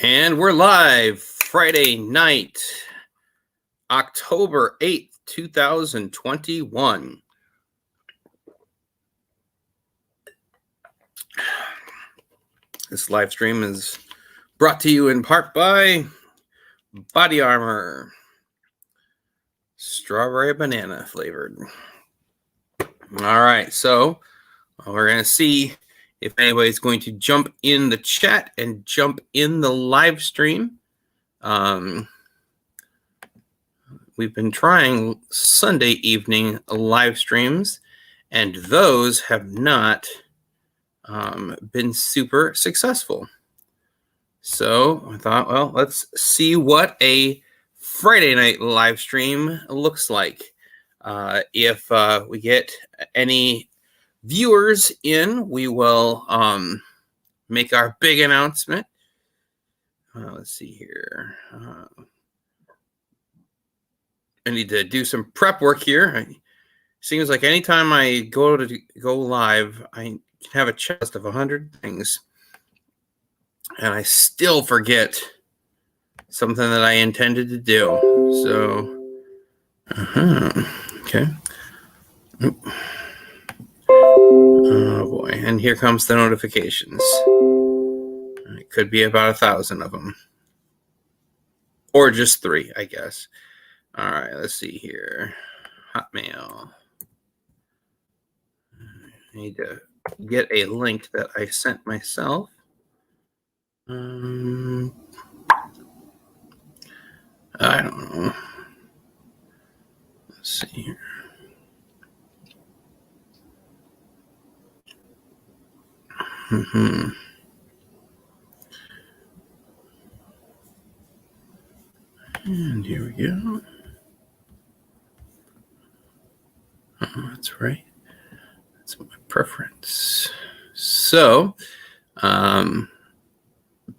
And we're live Friday night, October 8th, 2021. This live stream is brought to you in part by Body Armor, strawberry banana flavored. All right, so we're going to see if anybody's going to jump in the chat and jump in the live stream. We've been trying Sunday evening live streams, and those have not been super successful. So I thought, well, let's see what a Friday night live stream looks like. If we get any viewers in, we will make our big announcement. Let's see here. I need to do some prep work here. Seems like anytime I go live, I can have a chest of 100 things, and I still forget something that I intended to do. So, okay. Oh boy, and here comes the notifications. It could be about 1,000 of them, or just 3, I guess. All right, let's see here. Hotmail. I need to get a link that I sent myself. I don't know. Let's see here. And here we go. Oh, that's right. That's my preference. So,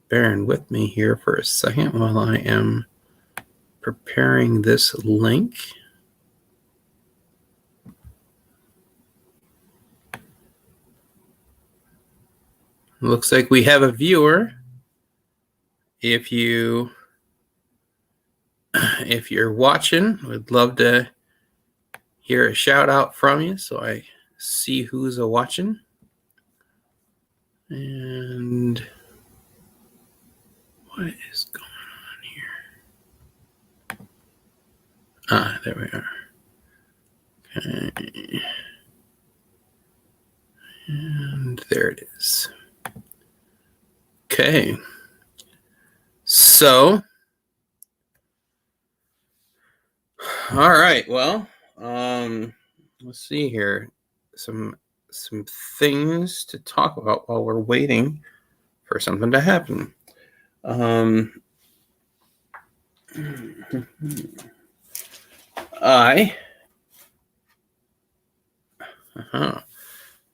bearing with me here for a second while I am preparing this link. Looks like we have a viewer. If you're watching, we'd love to hear a shout out from you so I see who's watching. And what is going on here? Ah, there we are. Okay. And there it is. Okay. So, all right. Well, let's see here. Some things to talk about while we're waiting for something to happen.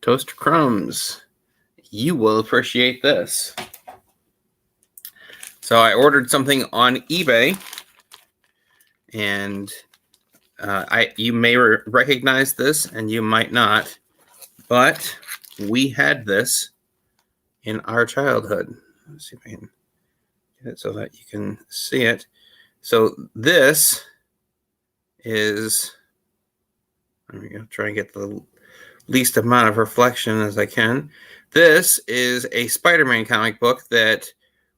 Toaster Crumbs. You will appreciate this. So I ordered something on eBay, and you may recognize this, and you might not, but we had this in our childhood. Let's see if I can get it so that you can see it. So this is, there we go, try and get the least amount of reflection as I can. This is a Spider-Man comic book that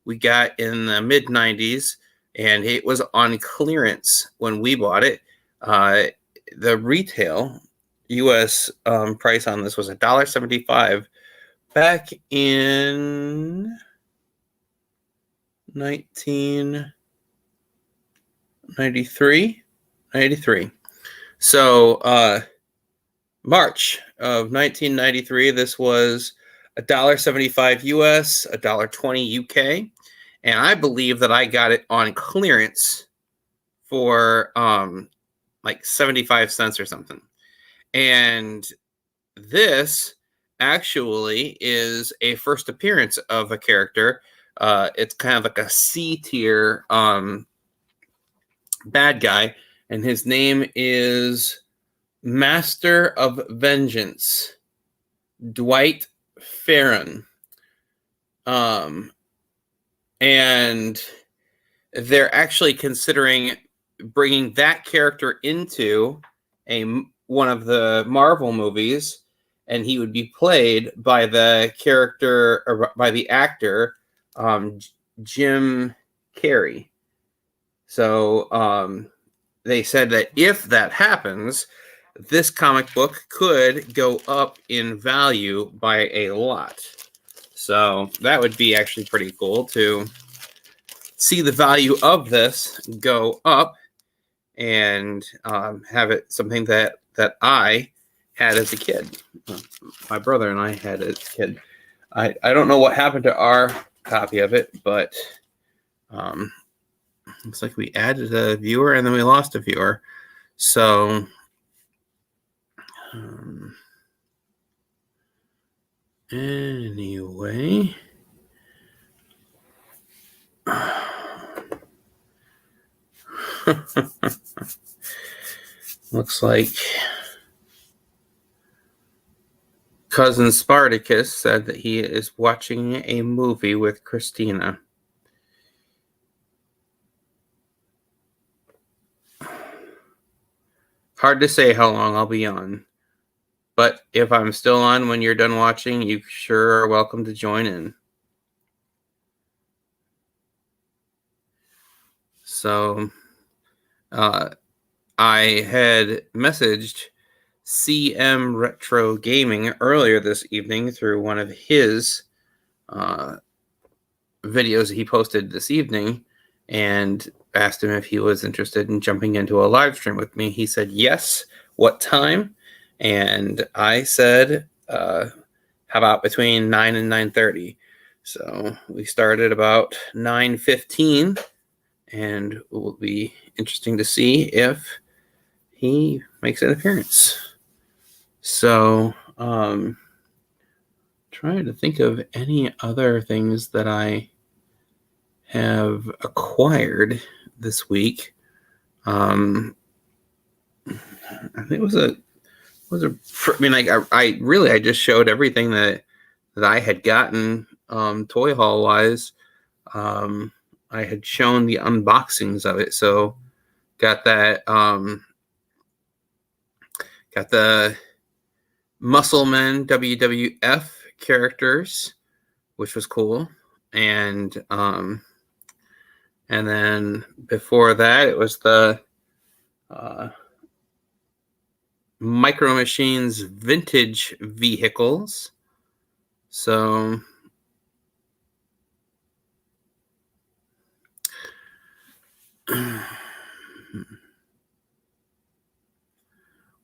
we got in the mid-90s, and it was on clearance when we bought it. The retail U.S. price on this was $1.75 back in 1993. So March of 1993, this was $1.75 US, $1.20 UK, and I believe that I got it on clearance for like 75 cents or something. And this actually is a first appearance of a character. It's kind of like a C tier bad guy, and his name is Master of Vengeance, Dwight Farron. and they're actually considering bringing that character into one of the Marvel movies, and he would be played by the character or by the actor Jim Carrey. So they said that if that happens, this comic book could go up in value by a lot. So that would be actually pretty cool to see the value of this go up and have it something that I had as a kid. My brother and I had as a kid. I don't know what happened to our copy of it, but looks like we added a viewer and then we lost a viewer. So anyway, looks like Cousin Spartacus said that he is watching a movie with Christina. Hard to say how long I'll be on, but if I'm still on when you're done watching, you sure are welcome to join in. So I had messaged CM Retro Gaming earlier this evening through one of his videos he posted this evening and asked him if he was interested in jumping into a live stream with me. He said yes. What time? And I said, how about between 9 and 9:30? So we started about 9:15, and it will be interesting to see if he makes an appearance. So trying to think of any other things that I have acquired this week. I think it was a I mean, like I just showed everything that I had gotten toy haul wise. I had shown the unboxings of it, so got that got the Musclemen WWF characters, which was cool, and then before that it was the Micro Machines vintage vehicles. So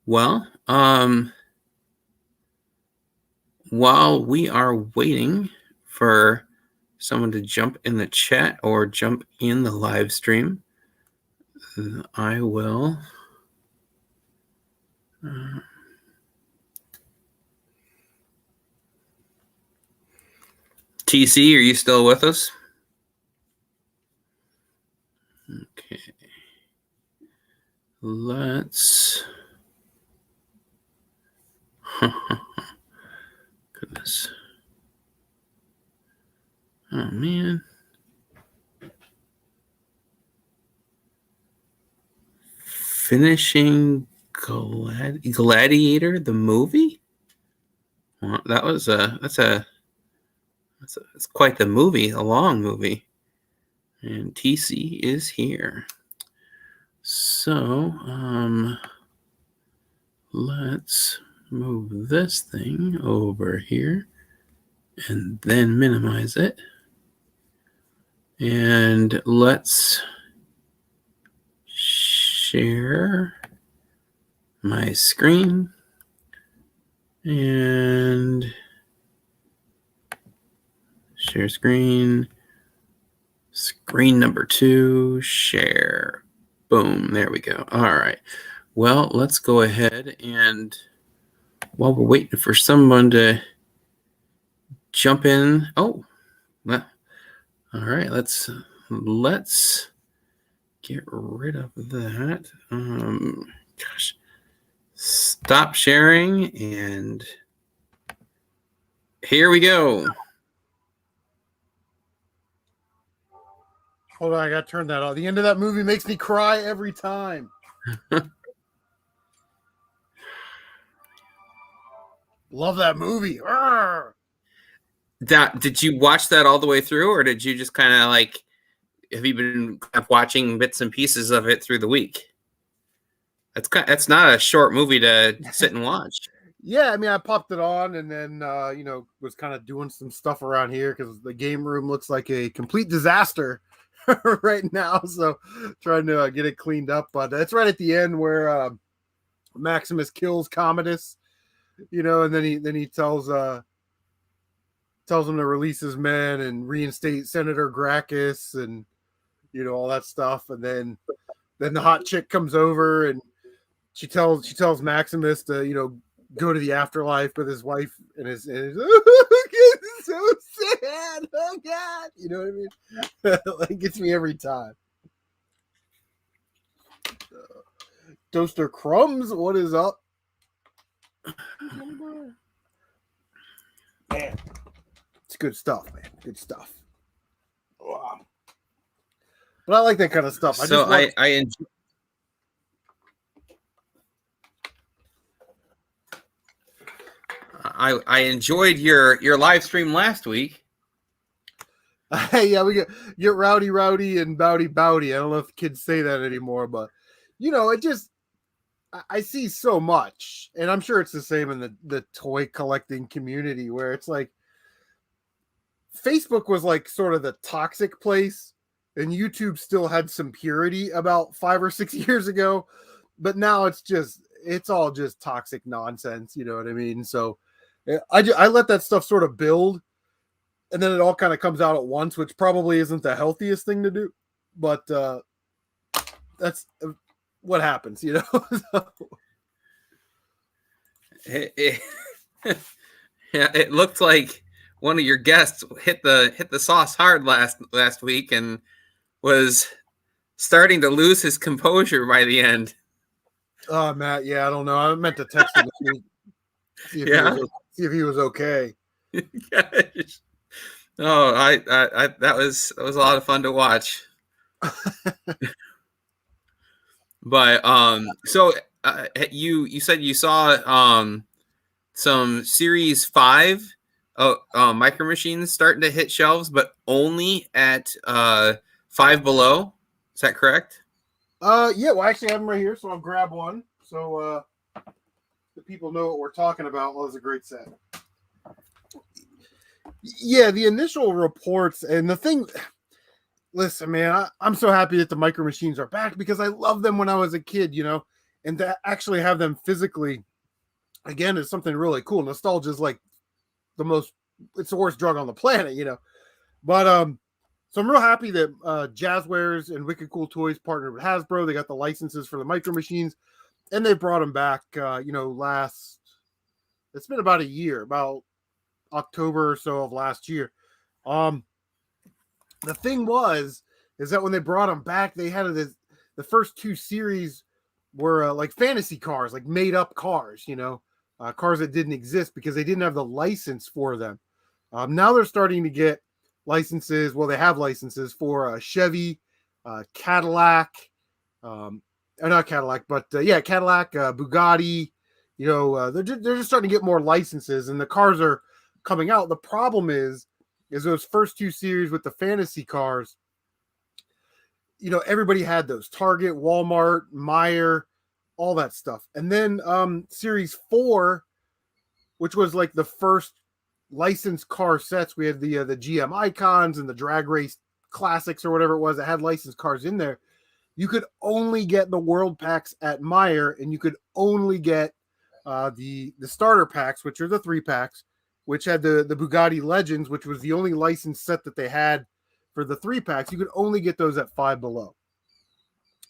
well, while we are waiting for someone to jump in the chat or jump in the live stream, I will TC, are you still with us? Okay. Let's goodness. Oh man. Finishing Gladiator the movie? Well, that's quite the movie, a long movie. And TC is here. So, let's move this thing over here and then minimize it. And let's share my screen and share screen. Screen number 2, share. Boom, there we go. All right. Well, let's go ahead and while we're waiting for someone to jump in. Oh, well, all right. Let's get rid of that. Gosh, stop sharing, and here we go. Hold on, I gotta turn that off. The end of that movie makes me cry every time. Love that movie. Did you watch that all the way through, or did you just kind of like, have you been watching bits and pieces of it through the week? That's not a short movie to sit and watch. Yeah, I mean, I popped it on and then, was kind of doing some stuff around here because the game room looks like a complete disaster right now. So trying to get it cleaned up. But it's right at the end where Maximus kills Commodus, and then he tells him to release his men and reinstate Senator Gracchus and, all that stuff. And then the hot chick comes over and she tells Maximus to, go to the afterlife with his wife and his it's so sad. Oh God, you know what I mean? It gets me every time. Toaster Crumbs, what is up? Man, it's good stuff, man. Good stuff. Wow. But I like that kind of stuff. I enjoyed your live stream last week. Yeah, we get rowdy and bowdy. I don't know if kids say that anymore, but it just I see so much, and I'm sure it's the same in the toy collecting community where it's like Facebook was like sort of the toxic place, and YouTube still had some purity about 5 or 6 years ago, but now it's all just toxic nonsense. You know what I mean? So I let that stuff sort of build, and then it all kind of comes out at once, which probably isn't the healthiest thing to do, but that's what happens, Yeah, it looked like one of your guests hit the sauce hard last week and was starting to lose his composure by the end. Oh, Matt, yeah, I don't know. I meant to text him to see if he was okay. Oh, I that was a lot of fun to watch. But so you said you saw some Series 5 Micro Machines starting to hit shelves, but only at Five Below. Is that correct? Yeah, well, I actually have them right here, so I'll grab one so the people know what we're talking about. Well, it's a great set. Yeah, the initial reports and the thing. Listen, man, I'm so happy that the Micro Machines are back because I loved them when I was a kid, and to actually have them physically again is something really cool. Nostalgia is like it's the worst drug on the planet, But so I'm real happy that Jazzwares and Wicked Cool Toys partnered with Hasbro. They got the licenses for the Micro Machines, and they brought them back. It's been about a year, about October or so of last year. The thing is that when they brought them back, they had the first 2 series were like fantasy cars, like made up cars, cars that didn't exist because they didn't have the license for them. Now they're starting to get licenses. Well, they have licenses for Chevy, Cadillac, not Cadillac, but Cadillac, Bugatti. They're just starting to get more licenses, and the cars are coming out. The problem is those first 2 series with the fantasy cars. Everybody had those: Target, Walmart, Meijer, all that stuff. And then Series 4, which was like the first licensed car sets. We had the GM Icons and the Drag Race Classics or whatever it was that had licensed cars in there. You could only get the World Packs at Meijer, and you could only get the starter packs, which are the 3 packs, which had the Bugatti Legends, which was the only licensed set that they had for the 3 packs. You could only get those at Five Below.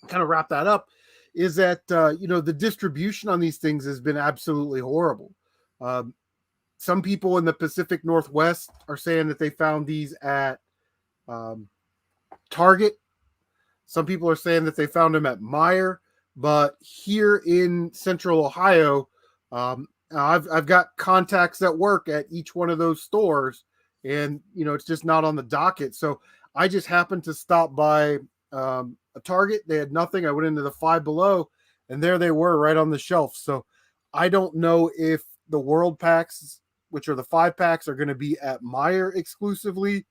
Kind of wrap that up is that, the distribution on these things has been absolutely horrible. Some people in the Pacific Northwest are saying that they found these at Target. Some people are saying that they found them at Meijer. But here in Central Ohio, I've got contacts that work at each one of those stores, and it's just not on the docket. So I just happened to stop by a Target. They had nothing. I went into the Five Below, and there they were right on the shelf. So I don't know if the World Packs, which are the 5-packs, are going to be at Meijer exclusively,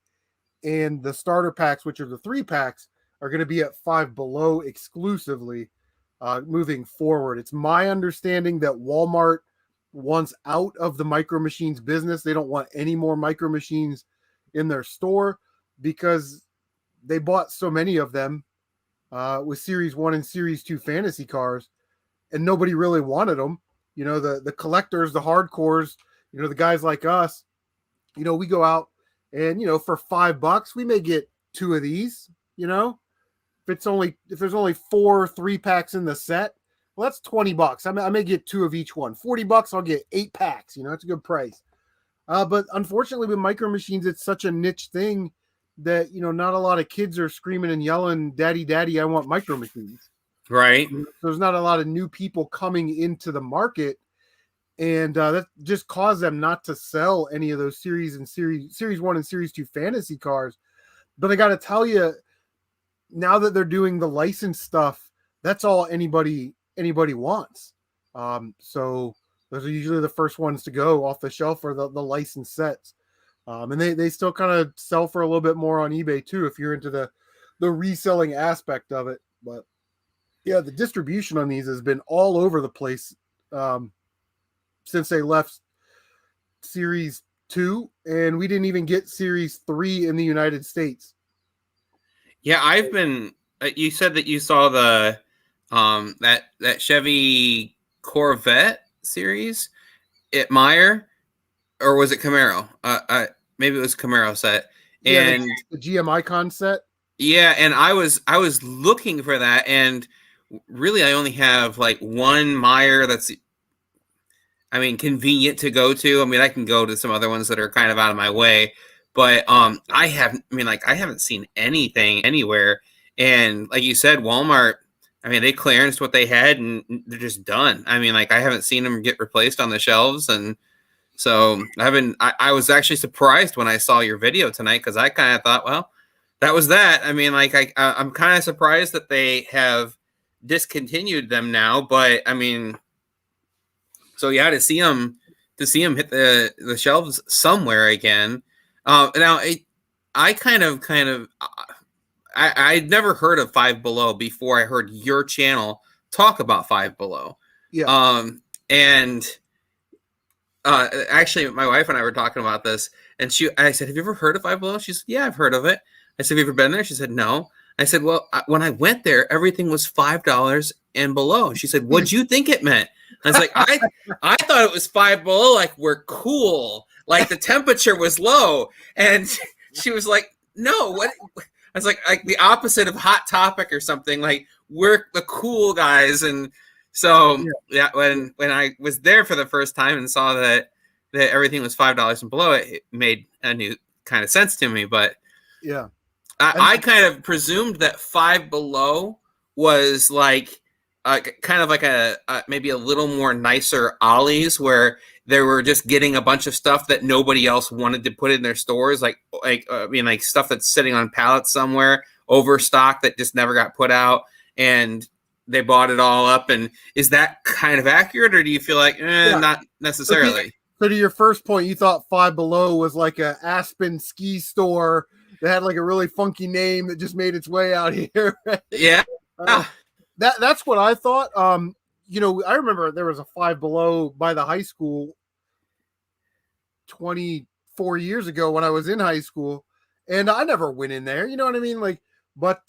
and the starter packs, which are the 3-packs, are going to be at Five Below exclusively moving forward. It's my understanding that Walmart wants out of the Micro Machines business. They don't want any more Micro Machines in their store because they bought so many of them with Series 1 and Series 2 fantasy cars, and nobody really wanted them. The collectors, the hardcores, the guys like us, we go out and, for $5, we may get 2 of these, if there's only 4 3-packs in the set, well, that's $20. I may get 2 of each one. $40, I'll get 8 packs. That's a good price. But unfortunately, with Micro Machines, it's such a niche thing that not a lot of kids are screaming and yelling, "Daddy, Daddy, I want Micro Machines." Right. There's not a lot of new people coming into the market, and that just caused them not to sell any of those series 1 and Series 2 fantasy cars. But I got to tell you, now that they're doing the license stuff, that's all anybody wants. So those are usually the first ones to go off the shelf for the licensed sets. And they still kind of sell for a little bit more on eBay too, if you're into the reselling aspect of it. But yeah, the distribution on these has been all over the place since they left Series 2, and we didn't even get Series 3 in the United States. Yeah, I've been. You said that you saw the that Chevy Corvette series at Meijer, or was it Camaro? Maybe it was Camaro set. And yeah, the GM Icon set. Yeah, and I was looking for that, and really I only have like one Meijer that's, convenient to go to. I can go to some other ones that are kind of out of my way, but I haven't seen anything anywhere. And like you said, Walmart, they clearanced what they had and they're just done. I haven't seen them get replaced on the shelves. And so I was actually surprised when I saw your video tonight, because I kind of thought, well, that was that. I'm kind of surprised that they have discontinued them now, but so yeah, to see them hit the shelves somewhere again. Now I'd never heard of Five Below before I heard your channel talk about Five Below. Yeah. And actually, my wife and I were talking about this, and I said, "Have you ever heard of Five Below?" She said, "Yeah, I've heard of it." I said, "Have you ever been there?" She said, "No." I said, "Well, when I went there, everything was $5 and below." She said, "What'd you think it meant?" I was like, I thought it was Five Below, like we're cool, like the temperature was low. And she was like, "No, what?" I was like the opposite of Hot Topic or something. Like, we're the cool guys. And so yeah, when I was there for the first time and saw that everything was $5 and below, it made a new kind of sense to me. But yeah, I kind of presumed that Five Below was like kind of like a maybe a little more nicer Ollie's, where they were just getting a bunch of stuff that nobody else wanted to put in their stores, like stuff that's sitting on pallets somewhere, overstock that just never got put out, and they bought it all up. And is that kind of accurate, or do you feel like not necessarily? So to your first point, you thought Five Below was like a Aspen ski store that had like a really funky name that just made its way out here. Yeah. That's what I thought. I remember there was a Five Below by the high school 24 years ago when I was in high school, and I never went in there. You know what I mean? Like, but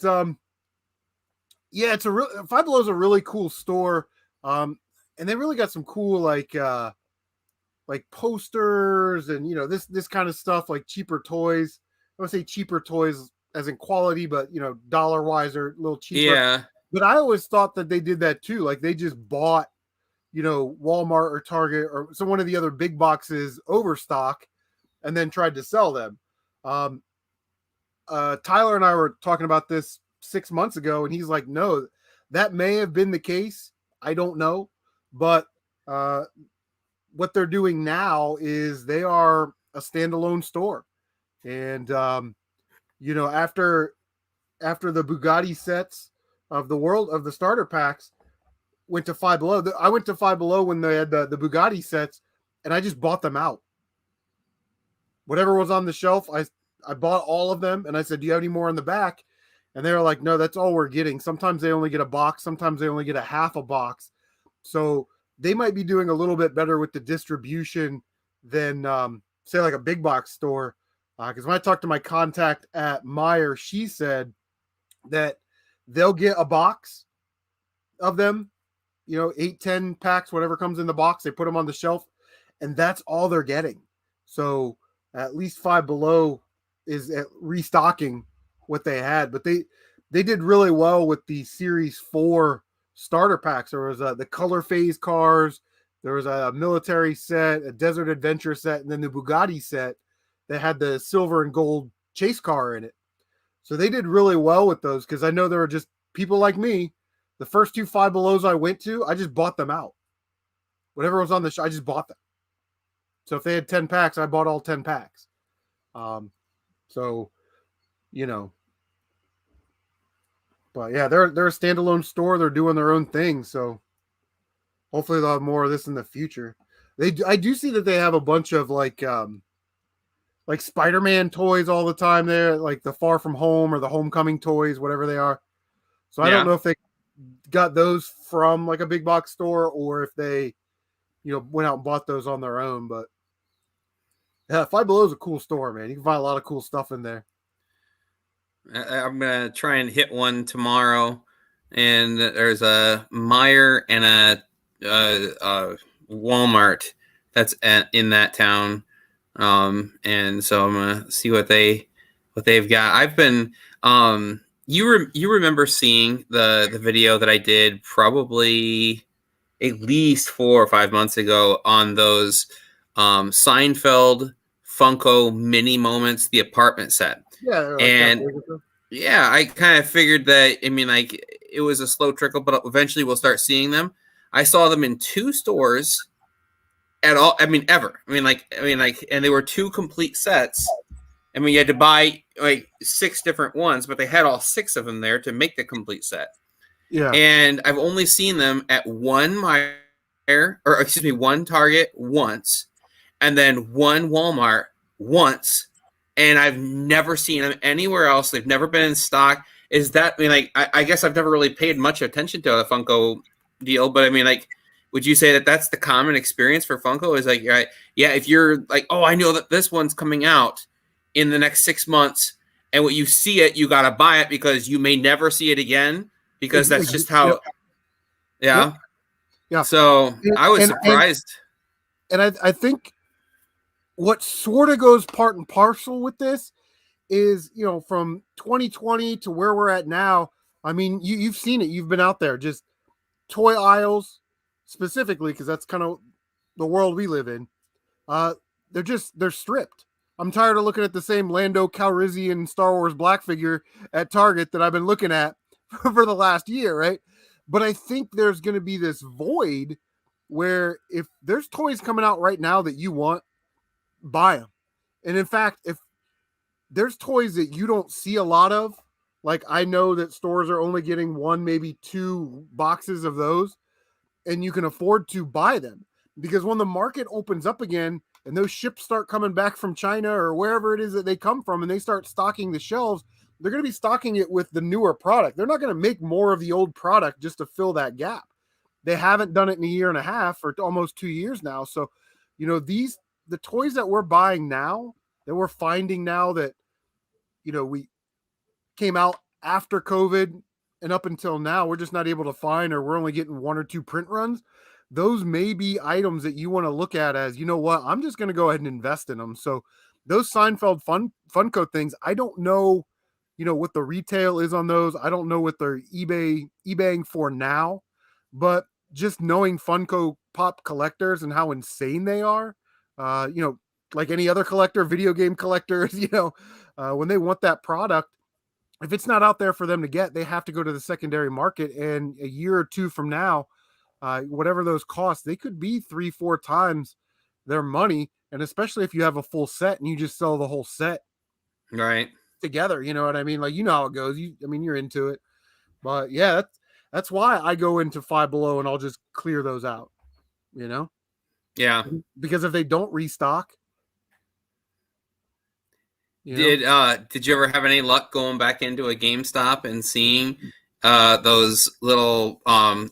yeah, Five Below is a really cool store. And they really got some cool like posters and this kind of stuff, like cheaper toys. I would say cheaper toys as in quality, but dollar wise are a little cheaper. Yeah. But I always thought that they did that too. Like they just bought, Walmart or Target or some one of the other big boxes overstock and then tried to sell them. Tyler and I were talking about this 6 months ago, and he's like, no, that may have been the case. I don't know. But what they're doing now is they are a standalone store. And After the Bugatti sets of the starter packs went to Five Below. I went to Five Below when they had the Bugatti sets, and I just bought them out. Whatever was on the shelf, I bought all of them, and I said, "Do you have any more in the back?" And they were like, "No, that's all we're getting." Sometimes they only get a box, sometimes they only get a half a box. So they might be doing a little bit better with the distribution than say like a big box store. Because when I talked to my contact at Meyer, she said that they'll get a box of them, 8, 10 packs, whatever comes in the box. They put them on the shelf, and that's all they're getting. So at least Five Below is restocking what they had, but they did really well with the Series 4 starter packs. There was the color phase cars, there was a military set, a desert adventure set, and then the Bugatti set that had the silver and gold chase car in it. So they did really well with those, because I know there were just people like me. The first 2 Five Belows I went to, I just bought them out. Whatever was on the show, I just bought them. So if they had 10 packs, I bought all 10 packs. So, but yeah, they're a standalone store. They're doing their own thing. So hopefully they'll have more of this in the future. I do see that they have a bunch of like Spider-Man toys all the time there, like the Far From Home or the Homecoming toys, whatever they are. So I don't know if they got those from like a big box store, or if they, went out and bought those on their own. But yeah, Five Below is a cool store, man. You can find a lot of cool stuff in there. I'm gonna try and hit one tomorrow, and there's a Meijer and a Walmart that's in that town, and so I'm gonna see what they've got. I've been you remember seeing the video that I did probably at least 4 or 5 months ago on those Seinfeld Funko mini moments, the apartment set. Yeah, like and yeah, I kind of figured that. I mean, like, it was a slow trickle, but eventually we'll start seeing them. I saw them in 2 stores at all. I mean, ever. I mean, and they were 2 complete sets. I mean, you had to buy like 6 different ones, but they had all 6 of them there to make the complete set. Yeah. And I've only seen them at one Target once, and then one Walmart once, and I've never seen them anywhere else. They've never been in stock. Is that, I mean, like, I guess I've never really paid much attention to the Funko deal, but I mean, like, would you say that that's the common experience for Funko? Is like, yeah, if you're like, oh, I know that this one's coming out in the next 6 months, and when you see it, you got to buy it because you may never see it again, because that's just how, yeah. So I was surprised. And I think what sort of goes part and parcel with this is, from 2020 to where we're at now. I mean, you've seen it. You've been out there, just toy aisles specifically, because that's kind of the world we live in. They're stripped. I'm tired of looking at the same Lando Calrissian Star Wars black figure at Target that I've been looking at for the last year, right? But I think there's going to be this void where if there's toys coming out right now that you want, buy them. And in fact, if there's toys that you don't see a lot of, like, I know that stores are only getting 1, maybe 2 boxes of those, and you can afford to buy them, because when the market opens up again and those ships start coming back from China or wherever it is that they come from, and they start stocking the shelves, they're going to be stocking it with the newer product. They're not going to make more of the old product just to fill that gap. They haven't done it in a year and a half or almost 2 years now. So, the toys that we're buying now, that we're finding now that, we came out after COVID and up until now, we're just not able to find, or we're only getting 1 or 2 print runs. Those may be items that you want to look at as, what, I'm just going to go ahead and invest in them. So those Seinfeld Funko things, I don't know, what the retail is on those. I don't know what they're eBaying for now, but just knowing Funko Pop collectors and how insane they are, like any other collector, video game collectors, when they want that product, if it's not out there for them to get, they have to go to the secondary market. And a year or 2 from now, whatever those costs, they could be 3-4 times their money. And especially if you have a full set and you just sell the whole set. Right. together. You know what I mean? Like, you know how it goes. I mean, you're into it. But yeah, that's why I go into Five Below and I'll just clear those out. You know, Yeah. because if they don't restock, you know, Did you ever have any luck going back into a GameStop and seeing those little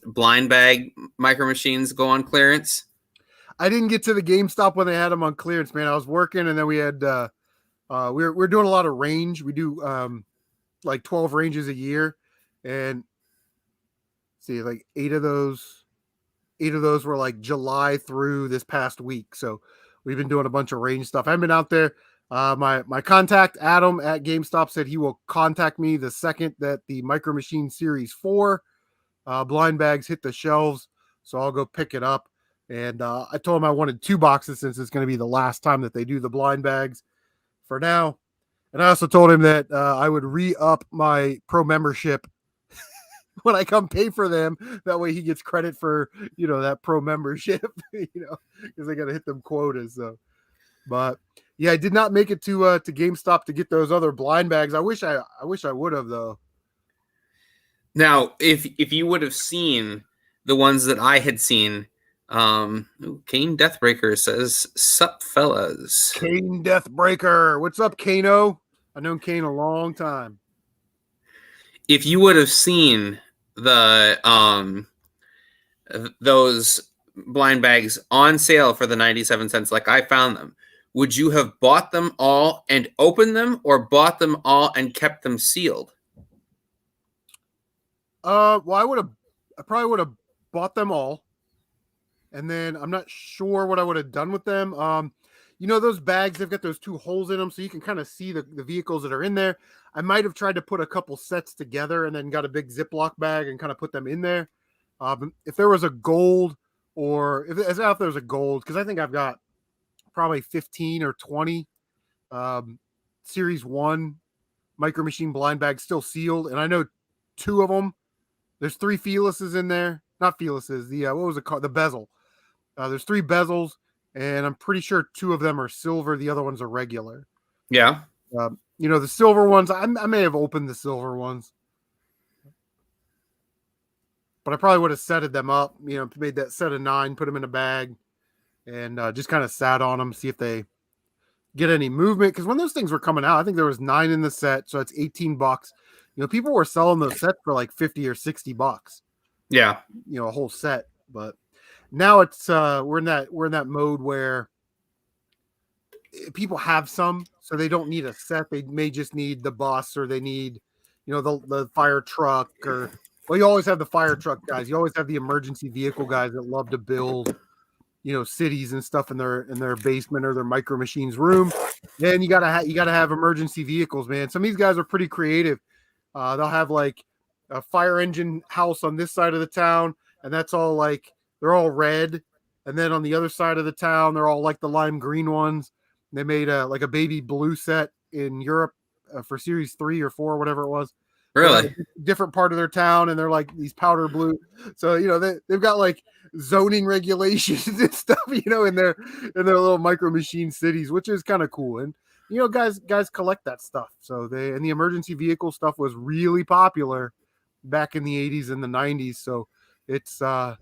blind bag micro machines go on clearance? I didn't get to the GameStop when they had them on clearance, man. I was working, and then we had we're doing a lot of range. We do like 12 ranges a year, and see, like eight of those were like July through this past week. So we've been doing a bunch of range stuff. I haven't been out there. My contact Adam at GameStop said he will contact me the second that the Micro Machine Series 4 blind bags hit the shelves. So I'll go pick it up. And I told him I wanted 2 boxes since it's going to be the last time that they do the blind bags for now. And I also told him that I would re-up my pro membership when I come pay for them. That way he gets credit for, that pro membership, because they got to hit them quotas. So, but yeah, I did not make it to GameStop to get those other blind bags. I wish I would have, though. Now, if you would have seen the ones that I had seen, Kane Deathbreaker says, "Sup, fellas." Kane Deathbreaker, what's up, Kano? I've known Kane a long time. If you would have seen the those blind bags on sale for the 97 cents, like I found them, would you have bought them all and opened them, or bought them all and kept them sealed? Well, I probably would have bought them all, and then I'm not sure what I would have done with them. Those bags, they've got those 2 holes in them, so you can kind of see the vehicles that are in there. I might have tried to put a couple sets together and then got a big Ziploc bag and kind of put them in there. If there was a gold, or if there was a gold, because I think I've got probably 15 or 20 Series 1 Micro Machine blind bags still sealed, and I know 2 of them. There's 3 Fearlesses in there. Not Fearlesses. The what was it called? The bezel. There's 3 bezels, and I'm pretty sure 2 of them are silver. The other ones are regular. Yeah. The silver ones, I may have opened the silver ones, but I probably would have setted them up. Made that set of 9, put them in a bag, and just kind of sat on them, see if they get any movement. Because when those things were coming out, I think there was 9 in the set, so it's $18. People were selling those sets for like $50 or $60. Yeah. A whole set. But now it's we're in that mode where people have some, so they don't need a set. They may just need the bus, or they need, the fire truck, or, well, you always have the fire truck guys. You always have the emergency vehicle guys that love to build, cities and stuff in their basement or their Micro Machines room. Then you gotta have emergency vehicles, man. Some of these guys are pretty creative. They'll have like a fire engine house on this side of the town, and that's all like, they're all red. And then on the other side of the town, they're all like the lime green ones. They made like a baby blue set in Europe for Series 3 or 4, whatever it was. Really? A different part of their town, and they're like these powder blue. So they've got like zoning regulations and stuff, in their little Micro Machine cities, which is kind of cool. And guys collect that stuff. So the emergency vehicle stuff was really popular back in the 80s and the 90s. So it's not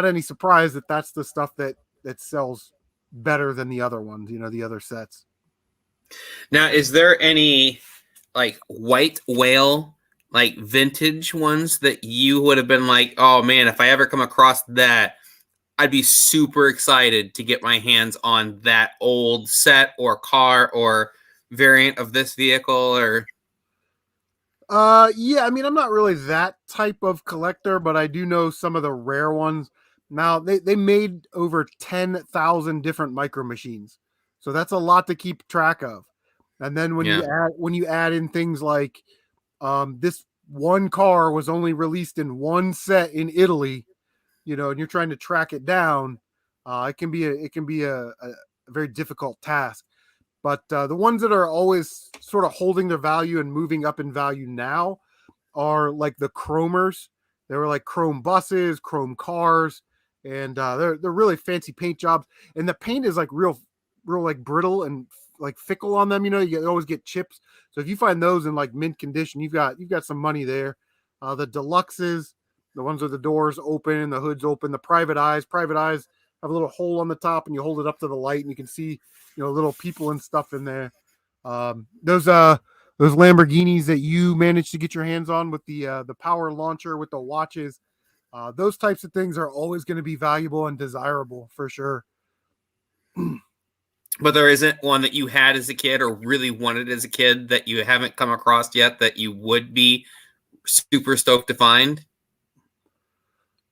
any surprise that that's the stuff that sells better than the other ones, the other sets. Now, is there any like white whale, like vintage ones that you would have been like, oh man, if I ever come across that, I'd be super excited to get my hands on that old set or car or variant of this vehicle? Or yeah, I mean, I'm not really that type of collector, but I do know some of the rare ones. Now, they made over 10,000 different Micro Machines, so that's a lot to keep track of. And then when you add in things like this one car was only released in one set in Italy, and you're trying to track it down, it can be a very difficult task. But the ones that are always sort of holding their value and moving up in value now are like the chromers. They were like chrome buses, chrome cars, and they're really fancy paint jobs. And the paint is like real like brittle and like fickle on them. You always get chips. So So if you find those in like mint condition, you've got some money there. The deluxes, the ones with the doors open and the hoods open, the private eyes have a little hole on the top, and you hold it up to the light, and you can see little people and stuff in there. Those Lamborghinis that you managed to get your hands on with the power launcher with the watches, those types of things are always going to be valuable and desirable for sure. But there isn't one that you had as a kid or really wanted as a kid that you haven't come across yet that you would be super stoked to find?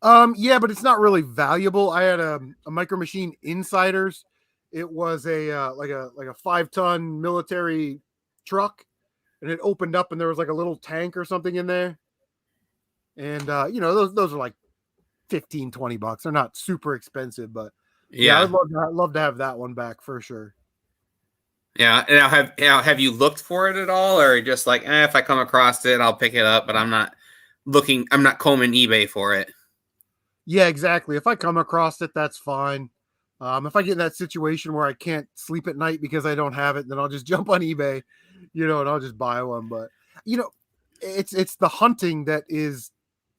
Yeah, but it's not really valuable. I had a Micro Machine Insiders. It was a like a 5-ton military truck, and it opened up and there was like a little tank or something in there. And those are like $15-20. They're not super expensive, but yeah, I'd love to have that one back for sure. Yeah. Now have you looked for it at all, or just like, if I come across it, I'll pick it up, but I'm not combing eBay for it? Yeah, exactly. If I come across it, that's fine. If I get in that situation where I can't sleep at night because I don't have it, then I'll just jump on eBay, and I'll just buy one. But it's the hunting that is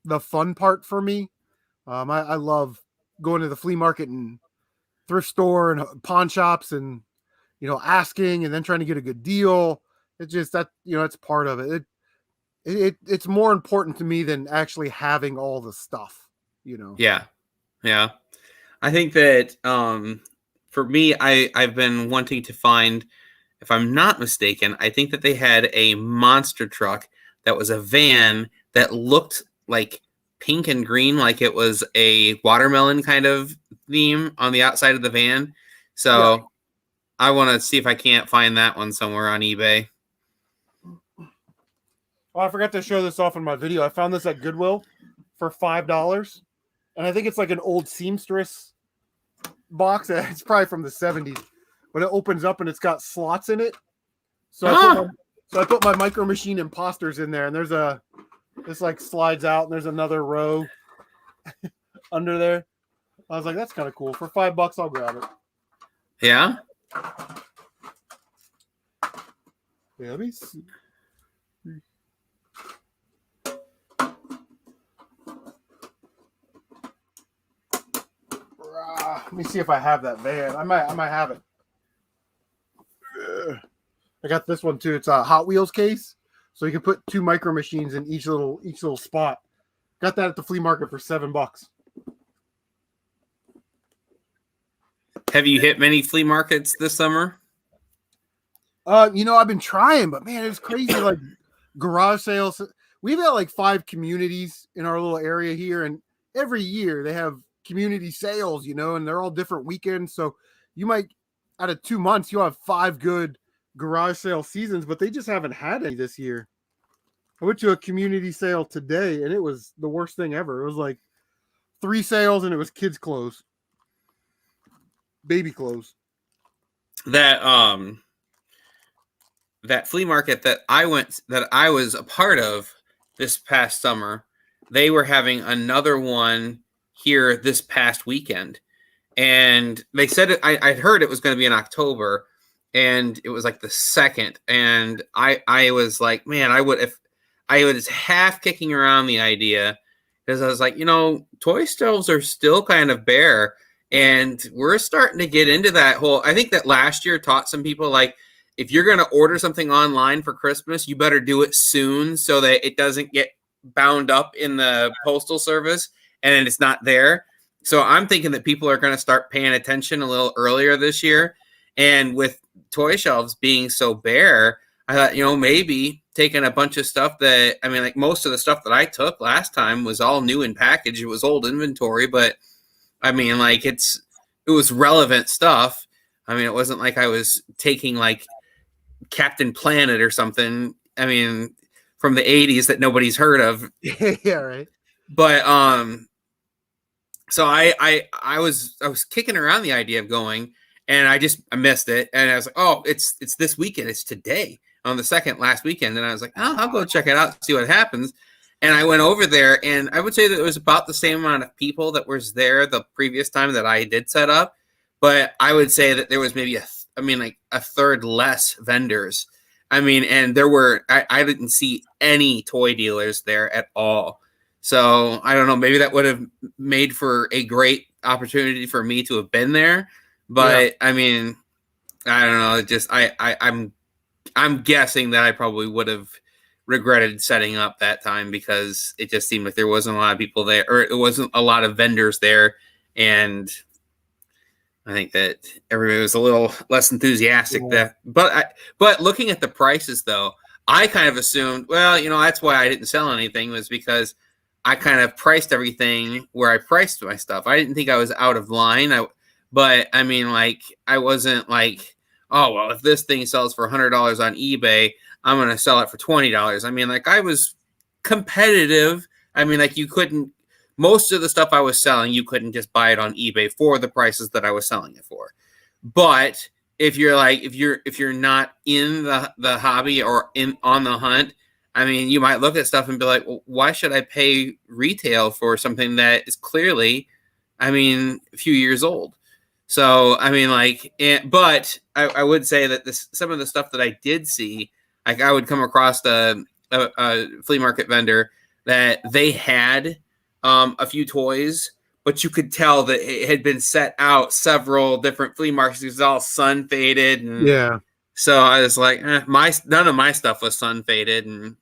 the fun part for me. I love going to the flea market and thrift store and pawn shops and asking and then trying to get a good deal. It's just that it's part of it. It's more important to me than actually having all the stuff. Yeah. I think that for me, I've been wanting to find, if I'm not mistaken, I think that they had a monster truck that was a van that looked like pink and green, like it was a watermelon kind of theme on the outside of the van. So yeah. I want to see if I can't find that one somewhere on eBay. Oh, I forgot to show this off in my video. I found this at Goodwill for $5. And I think it's like an old seamstress box. It's probably from the 70s. But it opens up and it's got slots in it. So I put my Micro Machine Imposters in there. And this like slides out and there's another row under there. I was like, that's kind of cool. For $5, I'll grab it. Yeah? Yeah, let me see. Let me see if I have that van. I might have it. I got this one too. It's a Hot Wheels case, so you can put 2 Micro Machines in each little spot. Got that at the flea market for $7. Have you hit many flea markets this summer? I've been trying, but man, it's crazy. Like garage sales. We've got like 5 communities in our little area here, and every year they have community sales, and they're all different weekends. So you might, out of 2 months, you'll have 5 good garage sale seasons, but they just haven't had any this year. I went to a community sale today and it was the worst thing ever. It was like 3 sales and it was kids' clothes, baby clothes. That flea market that I was a part of this past summer, they were having another one here this past weekend, and they said I'd heard it was going to be in October, and it was like the 2nd, and I was like, man, I was half kicking around the idea, because I was like, toy shelves are still kind of bare, and we're starting to get into that whole. I think that last year taught some people, like, if you're going to order something online for Christmas, you better do it soon so that it doesn't get bound up in the postal service and it's not there. So I'm thinking that people are going to start paying attention a little earlier this year. And with toy shelves being so bare, I thought, maybe taking a bunch of stuff that, like most of the stuff that I took last time was all new in package. It was old inventory, but it was relevant stuff. It wasn't like I was taking like Captain Planet or something, from the 80s that nobody's heard of. Yeah, right. But so I was kicking around the idea of going, and I missed it, and I was like, oh, it's this weekend, it's today on the 2nd, last weekend, and I was like, oh, I'll go check it out, see what happens. And I went over there, and I would say that it was about the same amount of people that was there the previous time that I did set up, but I would say that there was maybe a third less vendors. I mean, and I didn't see any toy dealers there at all. So I don't know, maybe that would have made for a great opportunity for me to have been there. But I mean, I don't know. I'm guessing that I probably would have regretted setting up that time because it just seemed like there wasn't a lot of people there, or it wasn't a lot of vendors there, and I think that everybody was a little less enthusiastic. But looking at the prices though, I kind of assumed, well, that's why I didn't sell anything, was because I kind of priced everything where I priced my stuff. I didn't think I was out of line. But I mean, like, I wasn't like, oh, well, if this thing sells for $100 on eBay, I'm going to sell it for $20. I mean, like, I was competitive. I mean, like, most of the stuff I was selling, you couldn't just buy it on eBay for the prices that I was selling it for. But if you're not in the hobby or on the hunt, I mean, you might look at stuff and be like, well, why should I pay retail for something that is clearly, I mean, a few years old? So, I mean, like, but I would say that some of the stuff that I did see, like, I would come across a flea market vendor that they had a few toys, but you could tell that it had been set out several different flea markets. It was all sun faded, and so I was like, none of my stuff was sun faded, and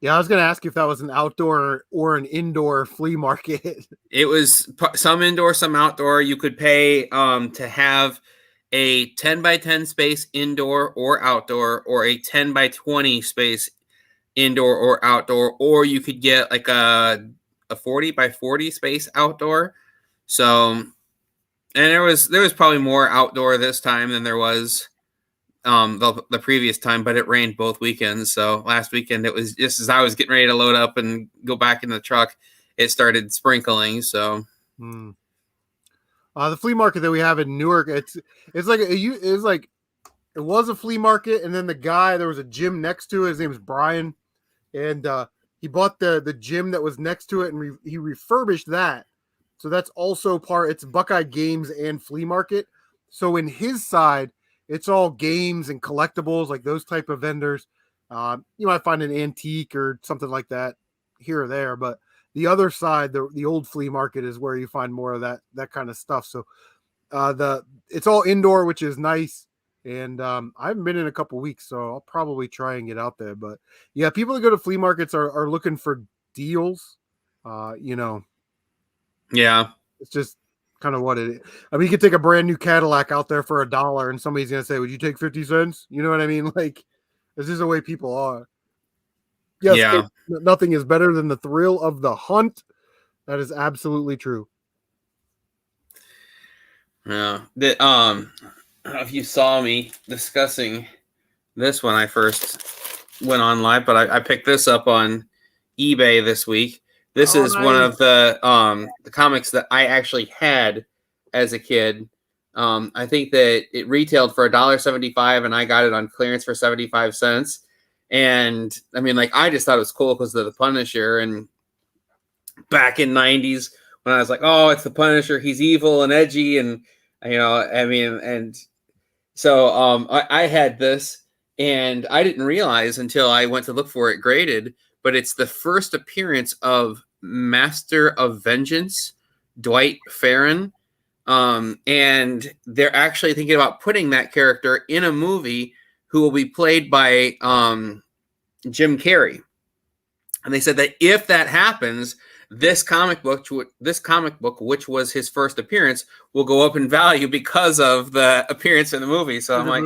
I was going to ask you if that was an outdoor or an indoor flea market. It was some indoor, some outdoor. You could pay to have a 10 by 10 space indoor or outdoor, or a 10 by 20 space indoor or outdoor, or you could get like a 40 by 40 space outdoor. So, and there was probably more outdoor this time than there was the previous time, but it rained both weekends. So last weekend, it was just as I was getting ready to load up and go back in the truck, it started sprinkling. So the flea market that we have in Newark, it was a flea market, and then there was a gym next to it. His name is Brian, and he bought the gym that was next to it, and he refurbished that. So that's also it's Buckeye Games and Flea Market. So in his side, it's all games and collectibles, like those type of vendors. You might find an antique or something like that here or there, but the other side, the old flea market, is where you find more of that kind of stuff. So it's all indoor, which is nice. And I haven't been in a couple weeks, so I'll probably try and get out there. But yeah, people that go to flea markets are looking for deals. Yeah, it's just kind of what it is. I mean, you could take a brand new Cadillac out there for $1 and somebody's going to say, would you take 50 cents? You know what I mean? Like, this is the way people are. Yes, yeah. Nothing is better than the thrill of the hunt. That is absolutely true. Yeah. I don't know if you saw me discussing this when I first went on live, but I picked this up on eBay this week. This is nice. One of the comics that I actually had as a kid. I think that it retailed for $1.75, and I got it on clearance for 75 cents. And I mean, like, I just thought it was cool because of the Punisher. And back in '90s, when I was like, oh, it's the Punisher, he's evil and edgy, and I mean, and so I had this, and I didn't realize until I went to look for it graded, but it's the first appearance of Master of Vengeance, Dwight Farron. And they're actually thinking about putting that character in a movie who will be played by Jim Carrey. And they said that if that happens, this comic book, which was his first appearance, will go up in value because of the appearance in the movie. So I'm like,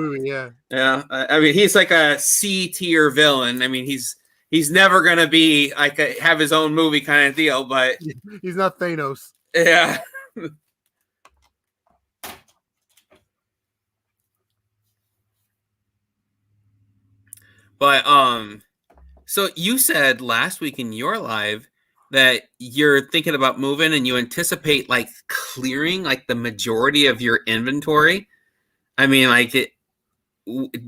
yeah. I mean, he's like a C tier villain. I mean, he's never gonna be like have his own movie kind of deal, but he's not Thanos. Yeah. But so you said last week in your live that you're thinking about moving and you anticipate like clearing like the majority of your inventory. I mean, like, do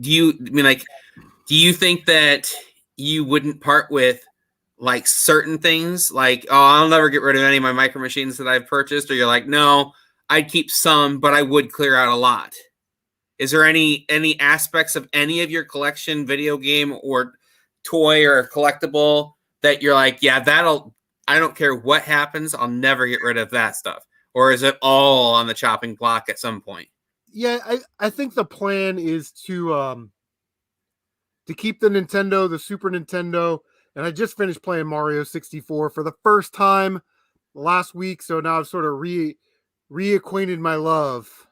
you think that you wouldn't part with like certain things? Like, oh, I'll never get rid of any of my micro machines that I've purchased, or you're like, no, I'd keep some, but I would clear out a lot. Is there any aspects of any of your collection, video game or toy or collectible, that you're like, yeah, I don't care what happens, I'll never get rid of that stuff? Or is it all on the chopping block at some point? Yeah, I think the plan is to keep the Nintendo, the Super Nintendo, and I just finished playing Mario 64 for the first time last week, so now I've sort of reacquainted my love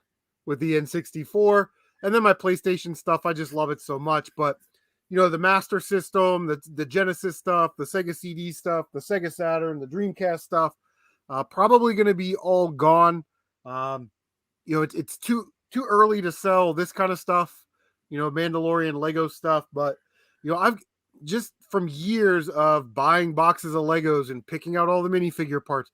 with the N64, and then my PlayStation stuff. I just love it so much. But the Master System, the Genesis stuff, the Sega CD stuff, the Sega Saturn, the Dreamcast stuff, probably going to be all gone. It's too early to sell this kind of stuff. Mandalorian Lego stuff, but I've just from years of buying boxes of Legos and picking out all the minifigure parts,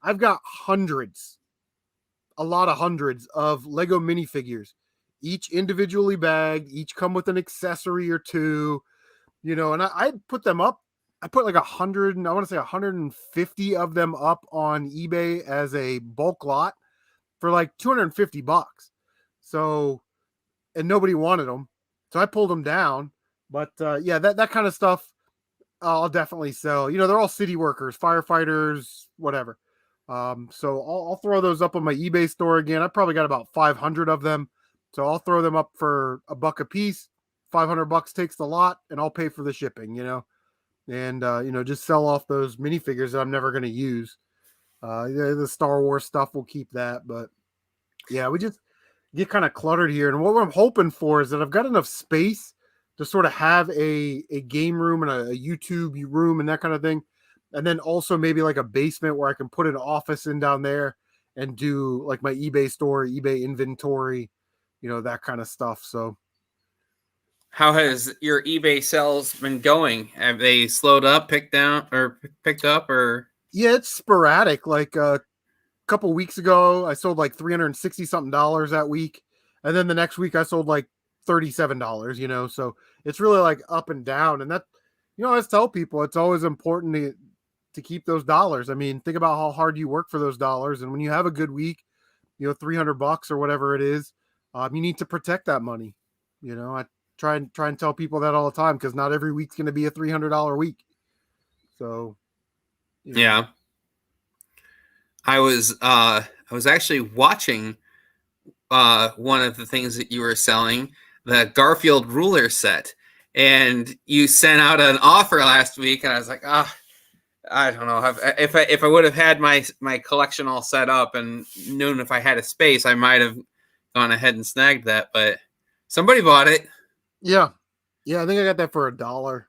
I've got a lot of hundreds of Lego minifigures, each individually bagged, each come with an accessory or two, and I put them up. I put like 100, I want to say 150 of them up on eBay as a bulk lot for like $250. So, and nobody wanted them. So I pulled them down. But yeah, that kind of stuff I'll definitely sell. They're all city workers, firefighters, whatever. So I'll throw those up on my eBay store again. I probably got about 500 of them. So I'll throw them up for $1 a piece. $500 takes the lot, and I'll pay for the shipping, and just sell off those minifigures that I'm never going to use. The Star Wars stuff, we'll keep that. But yeah, we just get kind of cluttered here. And what I'm hoping for is that I've got enough space to sort of have a game room and a YouTube room and that kind of thing. And then also maybe like a basement where I can put an office in down there and do like my eBay store, eBay inventory, that kind of stuff. So how has your eBay sales been going? Have they slowed up, picked up, or? Yeah, it's sporadic. Like a couple weeks ago, I sold like $360 something that week. And then the next week I sold like $37, so it's really like up and down. And that, I always tell people it's always important to keep those dollars. I mean, think about how hard you work for those dollars. And when you have a good week, $300 or whatever it is, you need to protect that money. I try and tell people that all the time, because not every week's going to be a $300 week. So, Yeah, I was actually watching one of the things that you were selling, the Garfield ruler set, and you sent out an offer last week, and I was like, I don't know if I would have had my collection all set up and known if I had a space, I might have gone ahead and snagged that, but somebody bought it. Yeah, I think I got that for $1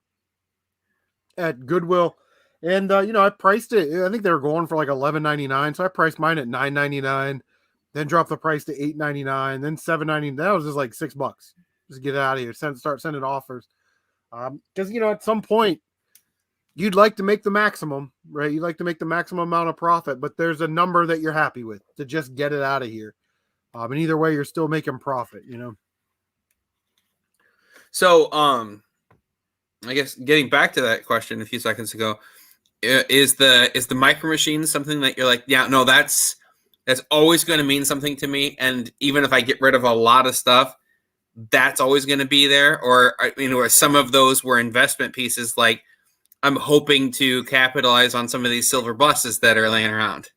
at Goodwill, and I priced it. I think they were going for like $11.99, so I priced mine at $9.99. Then dropped the price to $8.99, then $7.99. That was just like $6. Just get it out of here. Start sending offers. Because at some point you'd like to make the maximum, right? You'd like to make the maximum amount of profit, but there's a number that you're happy with to just get it out of here. And either way, you're still making profit, So, I guess getting back to that question a few seconds ago, is the Micro Machine something that you're like, yeah, no, that's always going to mean something to me, and even if I get rid of a lot of stuff, that's always going to be there? Or or some of those were investment pieces, like I'm hoping to capitalize on some of these silver buses that are laying around.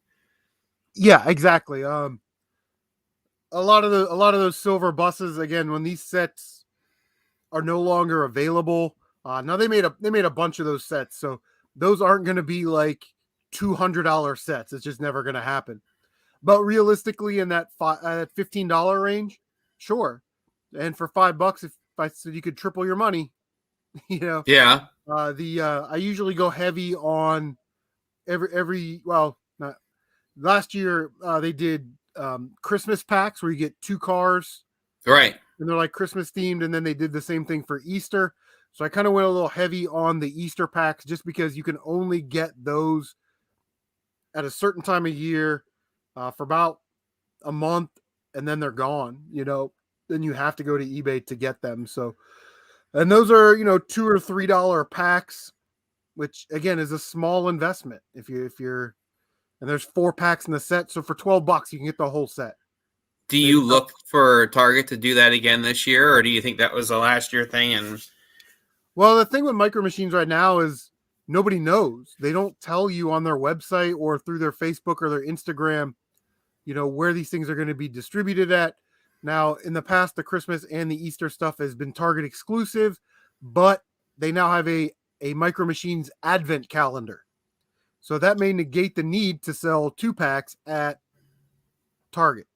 Yeah, exactly. A lot of those silver buses, again, when these sets are no longer available, now they made a bunch of those sets, so those aren't going to be like $200 sets. It's just never going to happen. But realistically, in that $15 range, sure. And for $5, if I said you could triple your money, Yeah. I usually go heavy on not last year. They did Christmas packs where you get 2 cars, Right. and they're like Christmas themed. And then they did the same thing for Easter. So I kind of went a little heavy on the Easter packs, just because you can only get those at a certain time of year for about a month, and then they're gone. Then you have to go to eBay to get them. So, and those are $2 or $3 packs, which again is a small investment. If you're and there's 4 packs in the set, so for $12 you can get the whole set. Do you look for Target to do that again this year, or do you think that was a last year thing? And Well, the thing with Micro Machines right now is nobody knows. They don't tell you on their website or through their Facebook or their Instagram, where these things are going to be distributed at. Now, in the past, the Christmas and the Easter stuff has been Target exclusive, but they now have a Micro Machines advent calendar. So that may negate the need to sell 2-packs at Target.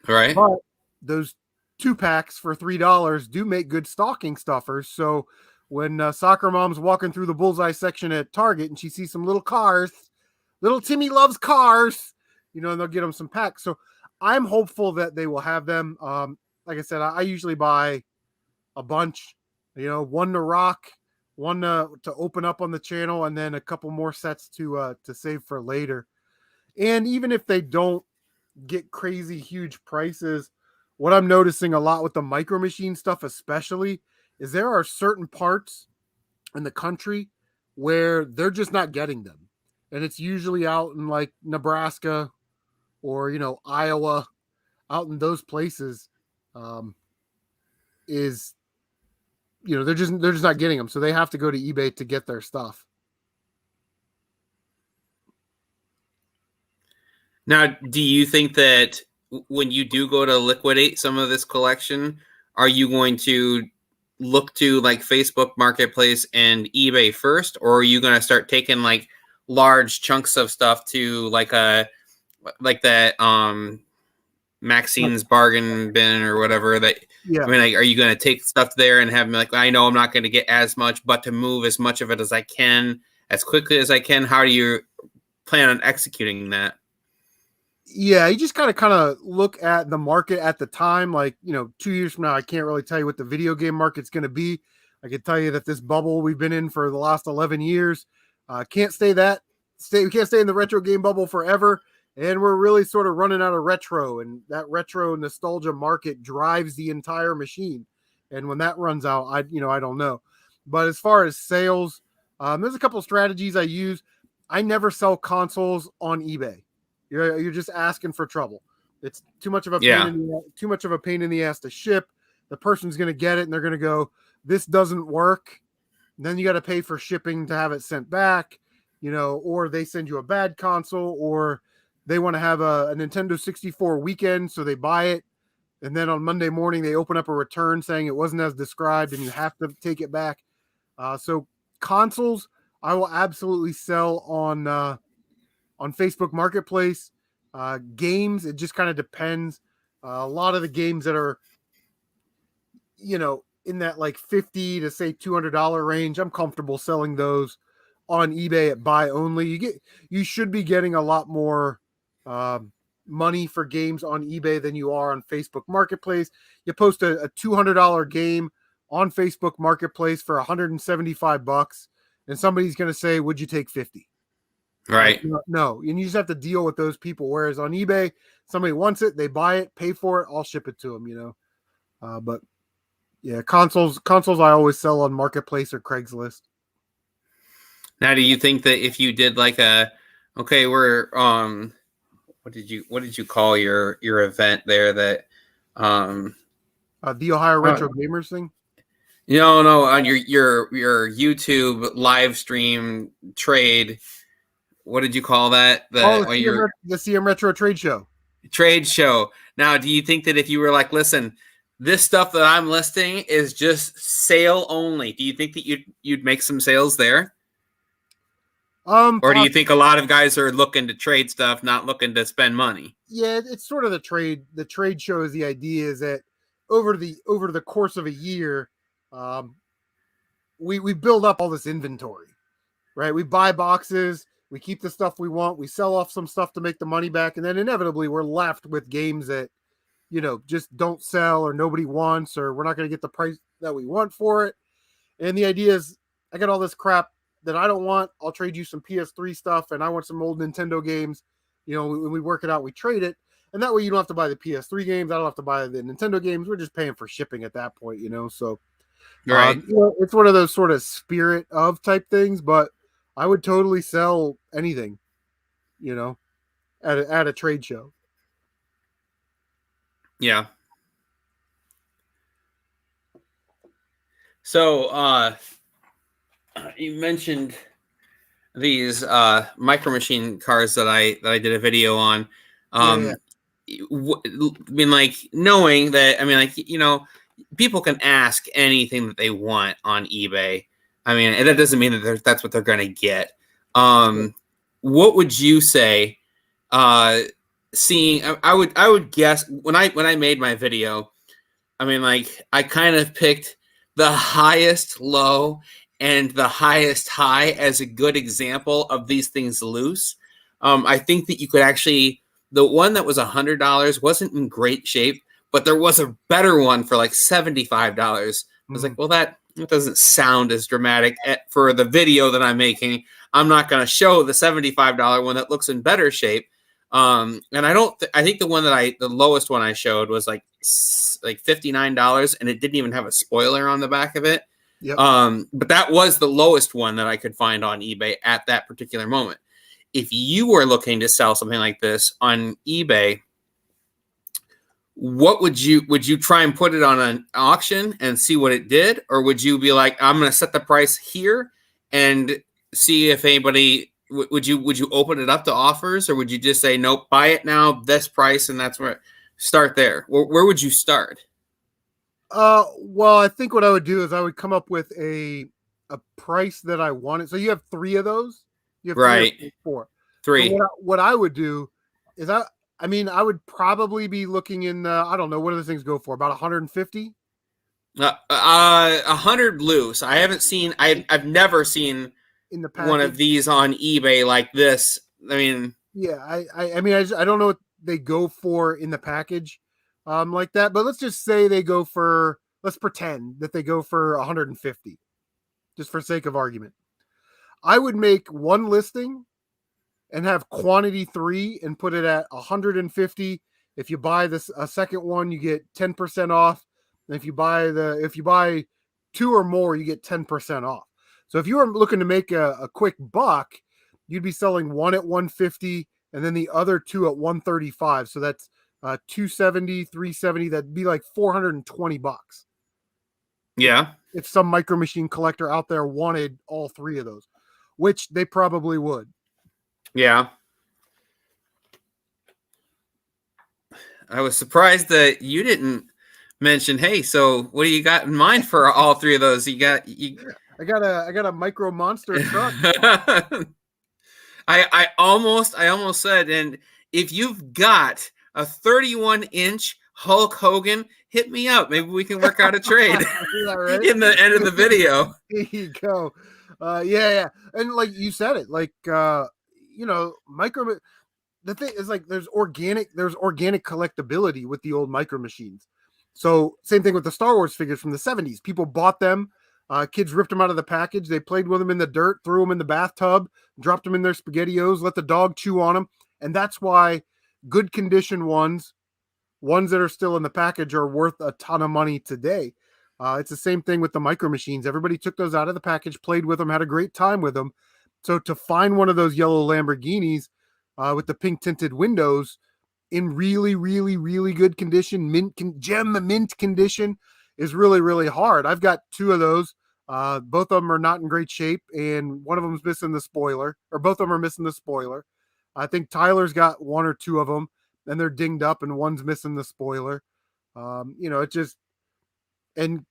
right, But those 2-packs for $3 do make good stocking stuffers. So when soccer mom's walking through the bullseye section at Target and she sees some little cars, little Timmy loves cars, and they'll get them some packs. So I'm hopeful that they will have them. Like I said, I usually buy a bunch, one to rock, one to open up on the channel, and then a couple more sets to save for later. And even if they don't get crazy huge prices, what I'm noticing a lot with the Micro Machine stuff especially is there are certain parts in the country where they're just not getting them, and it's usually out in like Nebraska or Iowa, out in those places. Is they're just not getting them, so they have to go to eBay to get their stuff. now, do you think that when you do go to liquidate some of this collection, are you going to look to like Facebook Marketplace and eBay first, or are you going to start taking like large chunks of stuff to like that Maxine's bargain bin or whatever that? Yeah. I mean, like, are you going to take stuff there and have them like, I know I'm not going to get as much, but to move as much of it as I can as quickly as I can? How do you plan on executing that? Yeah, you just kind of look at the market at the time. Like, 2 years from now, I can't really tell you what the video game market's going to be. I can tell you that this bubble we've been in for the last 11 years we can't stay in the retro game bubble forever. And we're really sort of running out of retro, and that retro nostalgia market drives the entire machine. And when that runs out, I don't know. But as far as sales, there's a couple strategies I use. I never sell consoles on eBay. You're just asking for trouble. It's too much of a pain in the ass to ship. The person's going to get it and they're going to go, this doesn't work. And then you got to pay for shipping to have it sent back, or they send you a bad console, or they want to have a Nintendo 64 weekend, so they buy it, and then on Monday morning they open up a return saying it wasn't as described and you have to take it back. So consoles, I will absolutely sell on Facebook Marketplace. Games, it just kind of depends. A lot of the games that are, in that like $50 to say $200 range, I'm comfortable selling those on eBay at buy only. You should be getting a lot more money for games on eBay than you are on Facebook Marketplace. You post a $200 game on Facebook Marketplace for $175, and somebody's going to say, would you take 50? Right. Like, no, and you just have to deal with those people. Whereas on eBay, somebody wants it, they buy it, pay for it, I'll ship it to them. But yeah, consoles I always sell on Marketplace or Craigslist. Now, do you think that if you did like we're what did you call your event there that the Ohio Retro Gamers thing? No, on your YouTube live stream trade. What did you call that? The CM Retro Trade Show. Trade show. Now, do you think that if you were like, listen, this stuff that I'm listing is just sale only, do you think that you'd make some sales there? Or do you think a lot of guys are looking to trade stuff, not looking to spend money? Yeah, it's sort of the trade. The trade show is the idea is that over the course of a year, we build up all this inventory, right? We buy boxes, we keep the stuff we want, we sell off some stuff to make the money back, and then inevitably we're left with games that just don't sell or nobody wants, or we're not going to get the price that we want for it. And the idea is, I got all this crap that I don't want. I'll trade you some PS3 stuff, and I want some old Nintendo games. When we work it out, we trade it. And that way you don't have to buy the PS3 games. I don't have to buy the Nintendo games. We're just paying for shipping at that point, So right. It's one of those sort of spirit of type things, but I would totally sell anything, at a trade show. Yeah. So you mentioned these micro machine cars that I did a video on. Yeah. I mean, like, knowing that, I mean, like, people can ask anything that they want on eBay. I mean, and that doesn't mean that that's what they're going to get. Yeah. What would you say? Uh, Seeing, I would guess when I made my video, I mean, like, I kind of picked the highest low and the highest high as a good example of these things loose. I think that you could actually, the one that was $100 wasn't in great shape, but there was a better one for like $75. I was like, well, that doesn't sound as dramatic for the video that I'm making. I'm not going to show the $75 one that looks in better shape. And I think the lowest one I showed was like $59, and it didn't even have a spoiler on the back of it. Yep. But that was the lowest one that I could find on eBay at that particular moment. If you were looking to sell something like this on eBay, what would you try and put it on an auction and see what it did, or would you be like, I'm going to set the price here and see if anybody would you open it up to offers, or would you just say nope, buy it now, this price, and that's where start there? Where would you start? Well, I think what I would do is I would come up with a price that I wanted. So you have three of those. You have three Right. or four. Three. So what I would do is I mean, I would probably be looking in I don't know, what do those things go for? About 150? 100 loose. I haven't seen. I've never seen In the one package. of these on eBay like this. I mean, Yeah, I mean, I don't know what they go for in the package, like that. But let's just say they go for. Let's pretend that they go for 150, just for sake of argument. I would make one listing and have quantity 3 and put it at 150. If you buy this a second one, you get 10% off. And if you buy 2 or more, you get 10% off. So if you were looking to make a quick buck, you'd be selling one at 150 and then the other 2 at 135. So that's 270, 370. That'd be like $420. yeah, If some micro machine collector out there wanted all 3 of those, which they probably would. yeah. I was surprised that you didn't mention, hey, so what do you got in mind for all three of those? I got a micro monster truck. I almost said, and if you've got a 31-inch Hulk Hogan, hit me up. Maybe we can work out a trade Right? in the end of the video. There you go. Yeah. And like you said it, like micro. The thing is, like, there's organic collectability with the old micro machines. So same thing with the Star Wars figures from the 70s. People bought them. Kids ripped them out of the package. They played with them in the dirt, threw them in the bathtub, dropped them in their SpaghettiOs, let the dog chew on them. And that's why good condition ones that are still in the package, are worth a ton of money today. It's the same thing with the micro machines. Everybody took those out of the package, played with them, had a great time with them. So to find one of those yellow Lamborghinis with the pink tinted windows in really, really, really good condition, mint condition, is really, really hard. I've got 2 of those. Both of them are not in great shape, and one of them is missing the spoiler, or both of them are missing the spoiler. I think Tyler's got 1 or 2 of them, and they're dinged up, and one's missing the spoiler. It just, and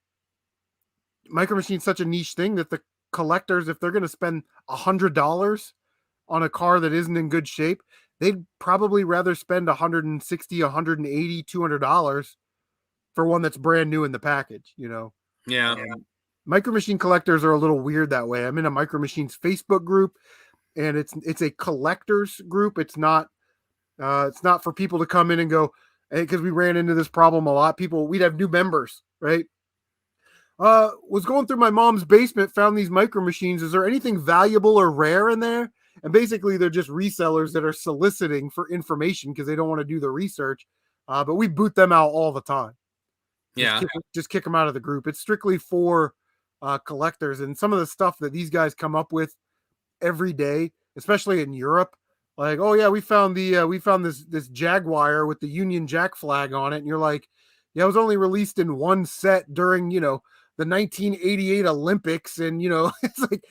micro machine's such a niche thing that the collectors, if they're going to spend $100 on a car that isn't in good shape, they'd probably rather spend 160, 180, $200 for one that's brand new in the package. Yeah. Micro machine collectors are a little weird that way. I'm in a micro machines Facebook group, and it's a collectors group. It's not for people to come in and go, hey, because we ran into this problem a lot. We'd have new members, right? Was going through my mom's basement, found these micro machines. Is there anything valuable or rare in there? And basically, they're just resellers that are soliciting for information because they don't want to do the research. But we boot them out all the time. Yeah. Just kick them out of the group. It's strictly for collectors. And some of the stuff that these guys come up with every day, especially in Europe, Like, oh yeah, we found this Jaguar with the Union Jack flag on it, and you're like, yeah, it was only released in one set during the 1988 Olympics, and it's like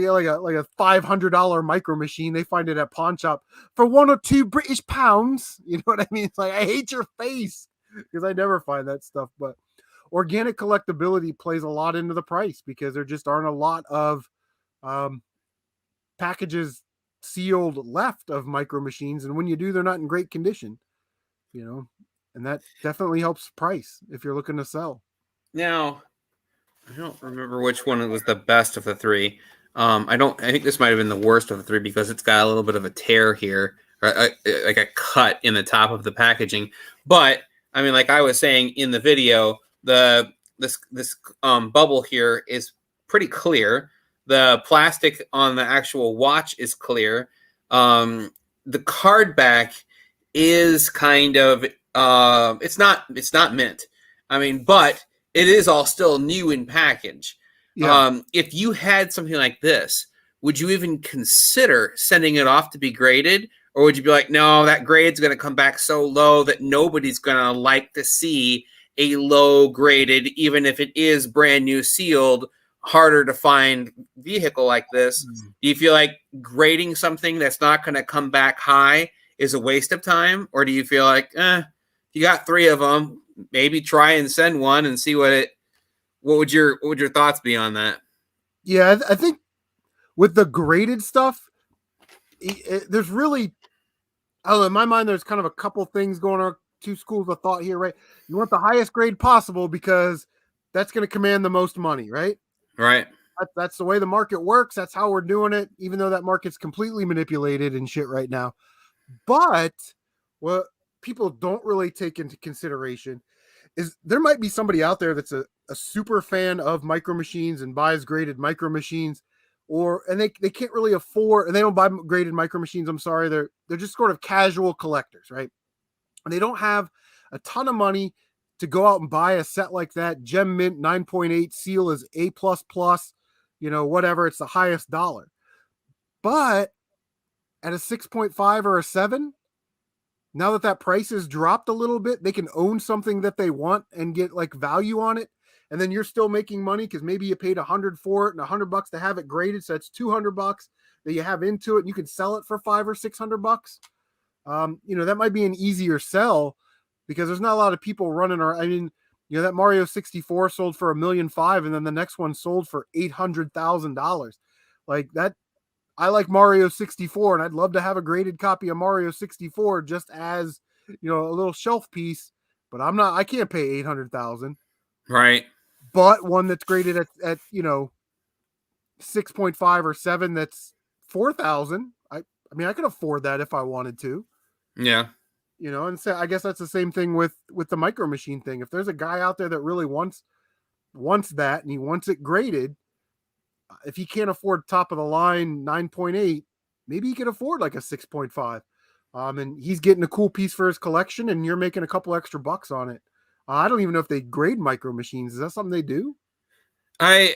a $500 micro machine. They find it at pawn shop for 1 or 2 British pounds. You know what I mean? It's like, I hate your face, because I never find that stuff. But organic collectability plays a lot into the price, because there just aren't a lot of packages sealed left of micro machines, and when you do, they're not in great condition, and that definitely helps price if you're looking to sell. Now, I don't remember which one was the best of the three. I think this might have been the worst of the three, because it's got a little bit of a tear here, or like a cut in the top of the packaging. But I mean, like I was saying in the video, this bubble here is pretty clear. The plastic on the actual watch is clear. The card back is kind of it's not mint. I mean, but it is all still new in package. Yeah. If you had something like this, would you even consider sending it off to be graded? Or would you be like, no, that grade's going to come back so low that nobody's going to like to see a low graded, even if it is brand new sealed, harder to find vehicle like this? Do you feel like grading something that's not going to come back high is a waste of time? Or do you feel like, you got 3 of them, maybe try and send one and see what would your thoughts be on that? Yeah, I think with the graded stuff, there's really, I don't know, in my mind, there's kind of a couple things going on, 2 schools of thought here, right? You want the highest grade possible, because that's going to command the most money, right? Right. That's the way the market works. That's how we're doing it, even though that market's completely manipulated and shit right now. But what people don't really take into consideration is there might be somebody out there that's a super fan of micro machines and buys graded micro machines, and they can't really afford, and they don't buy graded micro machines. I'm sorry. They're just sort of casual collectors, right? And they don't have a ton of money to go out and buy a set like that. Gem Mint 9.8 seal is A++, whatever. It's the highest dollar. But at a 6.5 or a 7, now that price has dropped a little bit, they can own something that they want and get like value on it. And then you're still making money, because maybe you paid $100 for it and $100 to have it graded. So that's $200 that you have into it, and you can sell it for $500 or $600. That might be an easier sell, because there's not a lot of people running around. I mean, that Mario 64 sold for $1.5 million, and then the next one sold for $800,000. Like that. I like Mario 64, and I'd love to have a graded copy of Mario 64 just as, a little shelf piece, but I can't pay 800,000. Right. But one that's graded at 6.5 or 7, that's 4,000. I mean, I could afford that if I wanted to. Yeah. And so I guess that's the same thing with the micro machine thing. If there's a guy out there that really wants that, and he wants it graded, if he can't afford top of the line 9.8, maybe he can afford like a 6.5. And he's getting a cool piece for his collection, and you're making a couple extra bucks on it. I don't even know if they grade micro machines. Is that something they do? My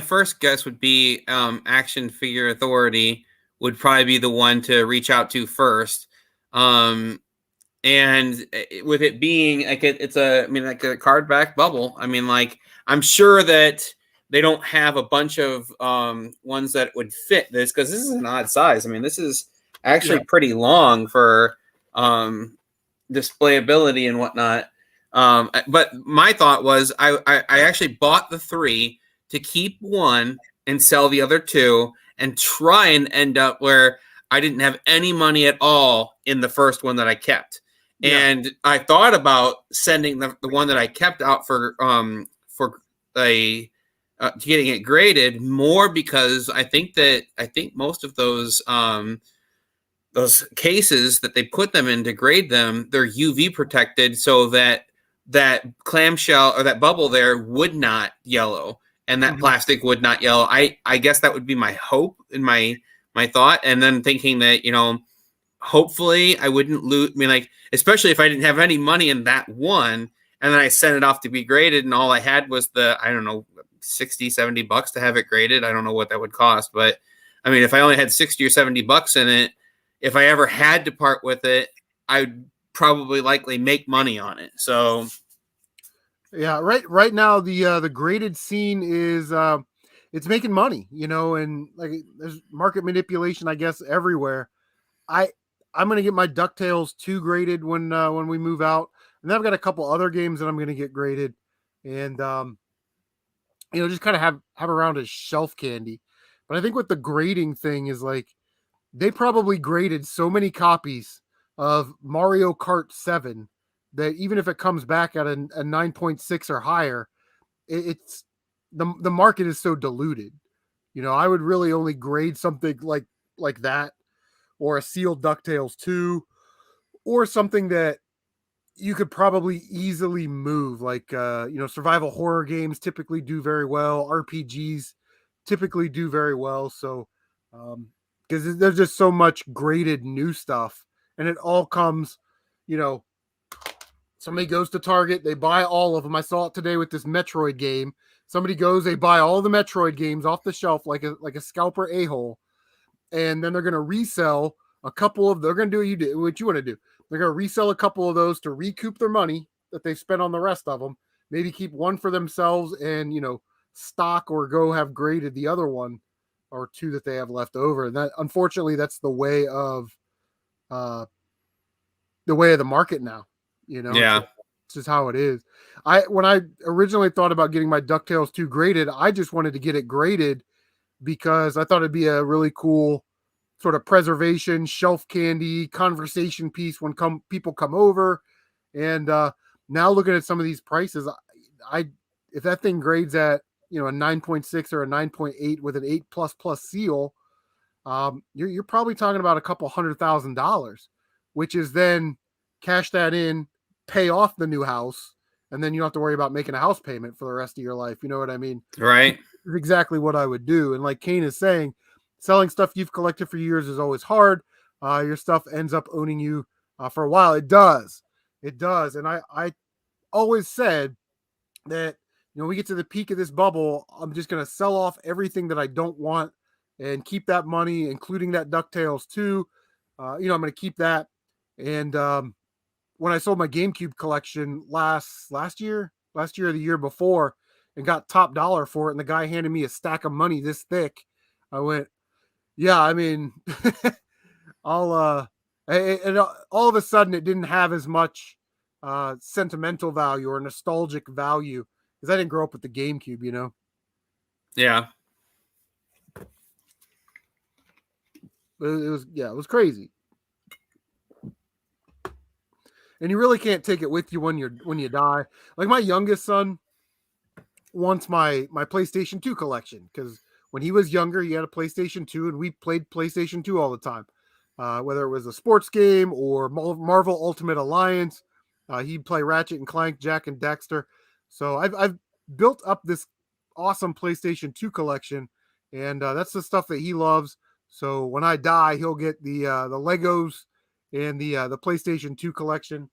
first guess would be Action Figure Authority would probably be the one to reach out to first. And with it being like it's like a card back bubble. I mean, like, I'm sure that they don't have a bunch of ones that would fit this, because this is an odd size. I mean, this is actually pretty long for displayability and whatnot. But my thought was I actually bought the 3 to keep one and sell the other 2, and try and end up where I didn't have any money at all in the first one that I kept. Yeah. And I thought about sending the one that I kept out for getting it graded, more because I think most of those cases that they put them in to grade them, they're UV protected, so that clamshell or that bubble there would not yellow, and that plastic would not yellow. I guess that would be my hope in my thought. And then thinking that, hopefully I wouldn't lose. I mean, like, especially if I didn't have any money in that one, and then I sent it off to be graded, and all I had was the, I don't know, $60-$70 to have it graded. I don't know what that would cost, but I mean, if I only had 60 or 70 bucks in it, if I ever had to part with it, I'd probably likely make money on it. So Yeah, right now the graded scene is it's making money, and like there's market manipulation, I guess, everywhere. I I'm gonna get my DuckTales 2 graded when we move out, and then I've got a couple other games that I'm gonna get graded, and just kind of have around as shelf candy. But I think with the grading thing is like they probably graded so many copies of Mario Kart 7 that even if it comes back at a 9.6 or higher, it's the market is so diluted. I would really only grade something like that, or a sealed DuckTales 2, or something that you could probably easily move. Like survival horror games typically do very well. RPGs typically do very well. So because there's just so much graded new stuff, and it all comes, you know, somebody goes to Target, they buy all of them. I saw it today with this Metroid game. Somebody goes, they buy all the Metroid games off the shelf like a scalper a-hole, and then they're going to resell a couple of. They're going to do what you want to do. They're going to resell a couple of those to recoup their money that they've spent on the rest of them. Maybe keep one for themselves and stock or go have graded the other one or two that they have left over. And that, unfortunately, that's the way of the market now. yeah, It's just how it is. When I originally thought about getting my DuckTales 2 graded, I just wanted to get it graded because I thought it'd be a really cool sort of preservation, shelf candy, conversation piece when people come over. And now looking at some of these prices, I if that thing grades at a 9.6 or a 9.8 with an 8++ seal, you're probably talking about a couple $100,000, which is then cash that in, pay off the new house, and then you don't have to worry about making a house payment for the rest of your life. You know what I mean? right. It's exactly what I would do. And like Kane is saying, selling stuff you've collected for years is always hard. Your stuff ends up owning you for a while. It does. And I always said that, we get to the peak of this bubble, I'm just going to sell off everything that I don't want and keep that money, including that DuckTales 2. I'm going to keep that. And when I sold my GameCube collection last year or the year before, and got top dollar for it, and the guy handed me a stack of money this thick, I went, yeah, I mean, I'll and all of a sudden it didn't have as much sentimental value or nostalgic value because I didn't grow up with the GameCube, Yeah. But it was crazy. And you really can't take it with you when you die. Like my youngest son wants my PlayStation 2 collection because when he was younger, he had a PlayStation 2 and we played PlayStation 2 all the time. Whether it was a sports game or Marvel Ultimate Alliance, he'd play Ratchet and Clank, Jack and Dexter. So I've built up this awesome PlayStation 2 collection, and that's the stuff that he loves. So when I die, he'll get the Legos and the PlayStation 2 collection.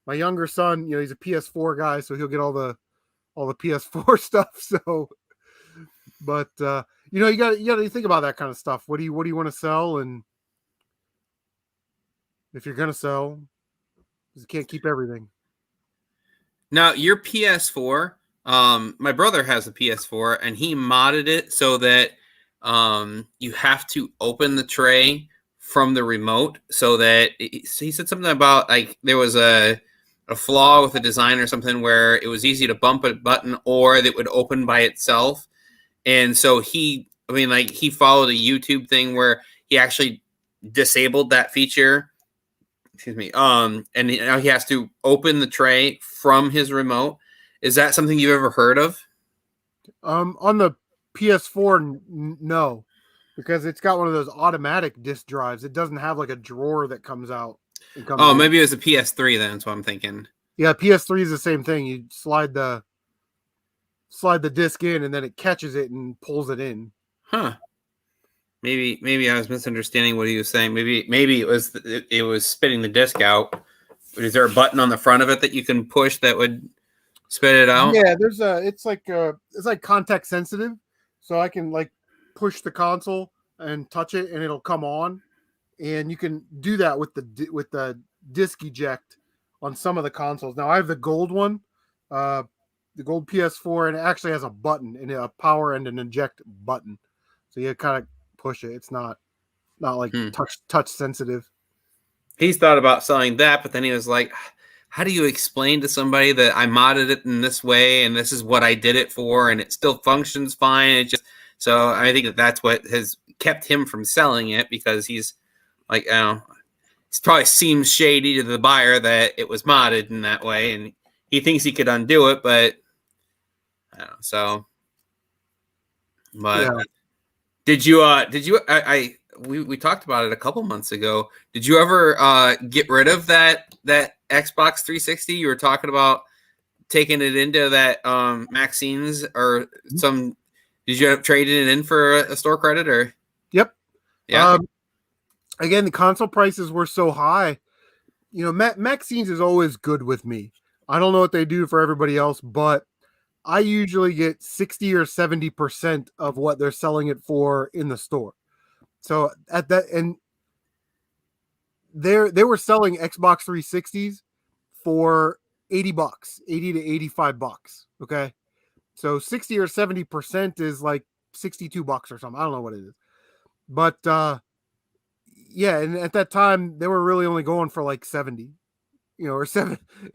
My younger son, he's a PS4 guy, so he'll get all the PS4 stuff. So, but you got to think about that kind of stuff. What do you want to sell, and if you're gonna sell, you can't keep everything. Now your PS4, my brother has a PS4 and he modded it so that you have to open the tray from the remote, so that he said something about like there was a flaw with the design or something where it was easy to bump a button or that would open by itself. And so he followed a YouTube thing where he actually disabled that feature. Excuse me. And now he has to open the tray from his remote. Is that something you've ever heard of? On the PS4, no, because it's got one of those automatic disk drives. It doesn't have like a drawer that comes out. Maybe it was a PS3 then. That's what I'm thinking. Yeah, PS3 is the same thing. You slide the disc in, and then it catches it and pulls it in. Huh. Maybe I was misunderstanding what he was saying. Maybe it was spitting the disc out. Is there a button on the front of it that you can push that would spit it out? Yeah, it's like context sensitive, so I can like push the console and touch it, and it'll come on. And you can do that with the disc eject on some of the consoles. Now I have the gold one, the gold PS4, and it actually has a button and a power and an eject button, so you kind of push it. It's not like touch sensitive. He's thought about selling that, but then he was like, how do you explain to somebody that I modded it in this way and this is what I did it for and it still functions fine? It just, so I think that's what has kept him from selling it, because he's like, you know, it probably seems shady to the buyer that it was modded in that way, and he thinks he could undo it, but I don't know. So, but Yeah. did you we talked about it a couple months ago. Did you ever get rid of that Xbox 360? You were talking about taking it into that Maxine's or some. Did you trade it in for a store credit or? Yep. Yeah. Again, the console prices were so high. You know, Maxine's is always good with me. I don't know what they do for everybody else, but I usually get 60 or 70% of what they're selling it for in the store. So at that, and they were selling Xbox 360s for $80, 80 to $85. Okay. So 60 or 70% is like $62 or something. I don't know what it is. But yeah, and at that time they were really only going for like 70, you know, or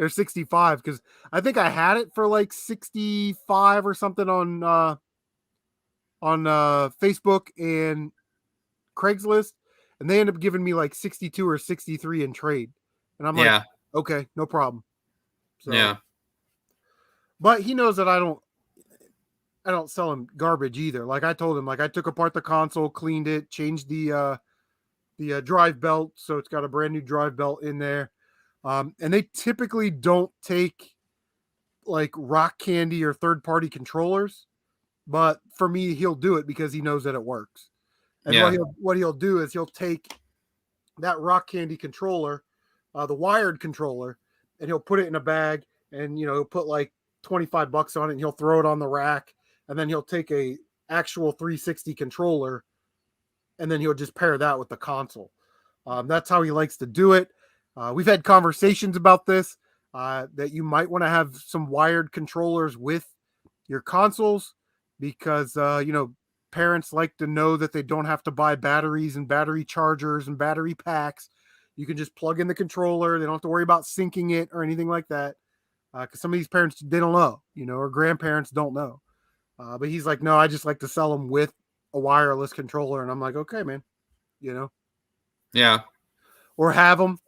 65, because I think I had it for like 65 or something on Facebook and Craigslist, and they ended up giving me like 62 or 63 in trade. And I'm like, Yeah. okay, no problem. So Yeah. but he knows that I don't sell him garbage either. Like I told him, like I took apart the console, cleaned it, changed the drive belt, so it's got a brand new drive belt in there. And they typically don't take like rock candy or third party controllers, but for me, he'll do it because he knows that it works. And Yeah. what he'll do is he'll take that rock candy controller, the wired controller, and he'll put it in a bag, and he'll put like $25 on it, and he'll throw it on the rack, and then he'll take a actual 360 controller, and then he'll just pair that with the console. That's how he likes to do it. We've had conversations about this, that you might want to have some wired controllers with your consoles, because parents like to know that they don't have to buy batteries and battery chargers and battery packs. You can just plug in the controller. They don't have to worry about syncing it or anything like that, because some of these parents, they don't know, or grandparents don't know. But he's like, no, I just like to sell them with a wireless controller. And I'm like, okay, man, Yeah. or have them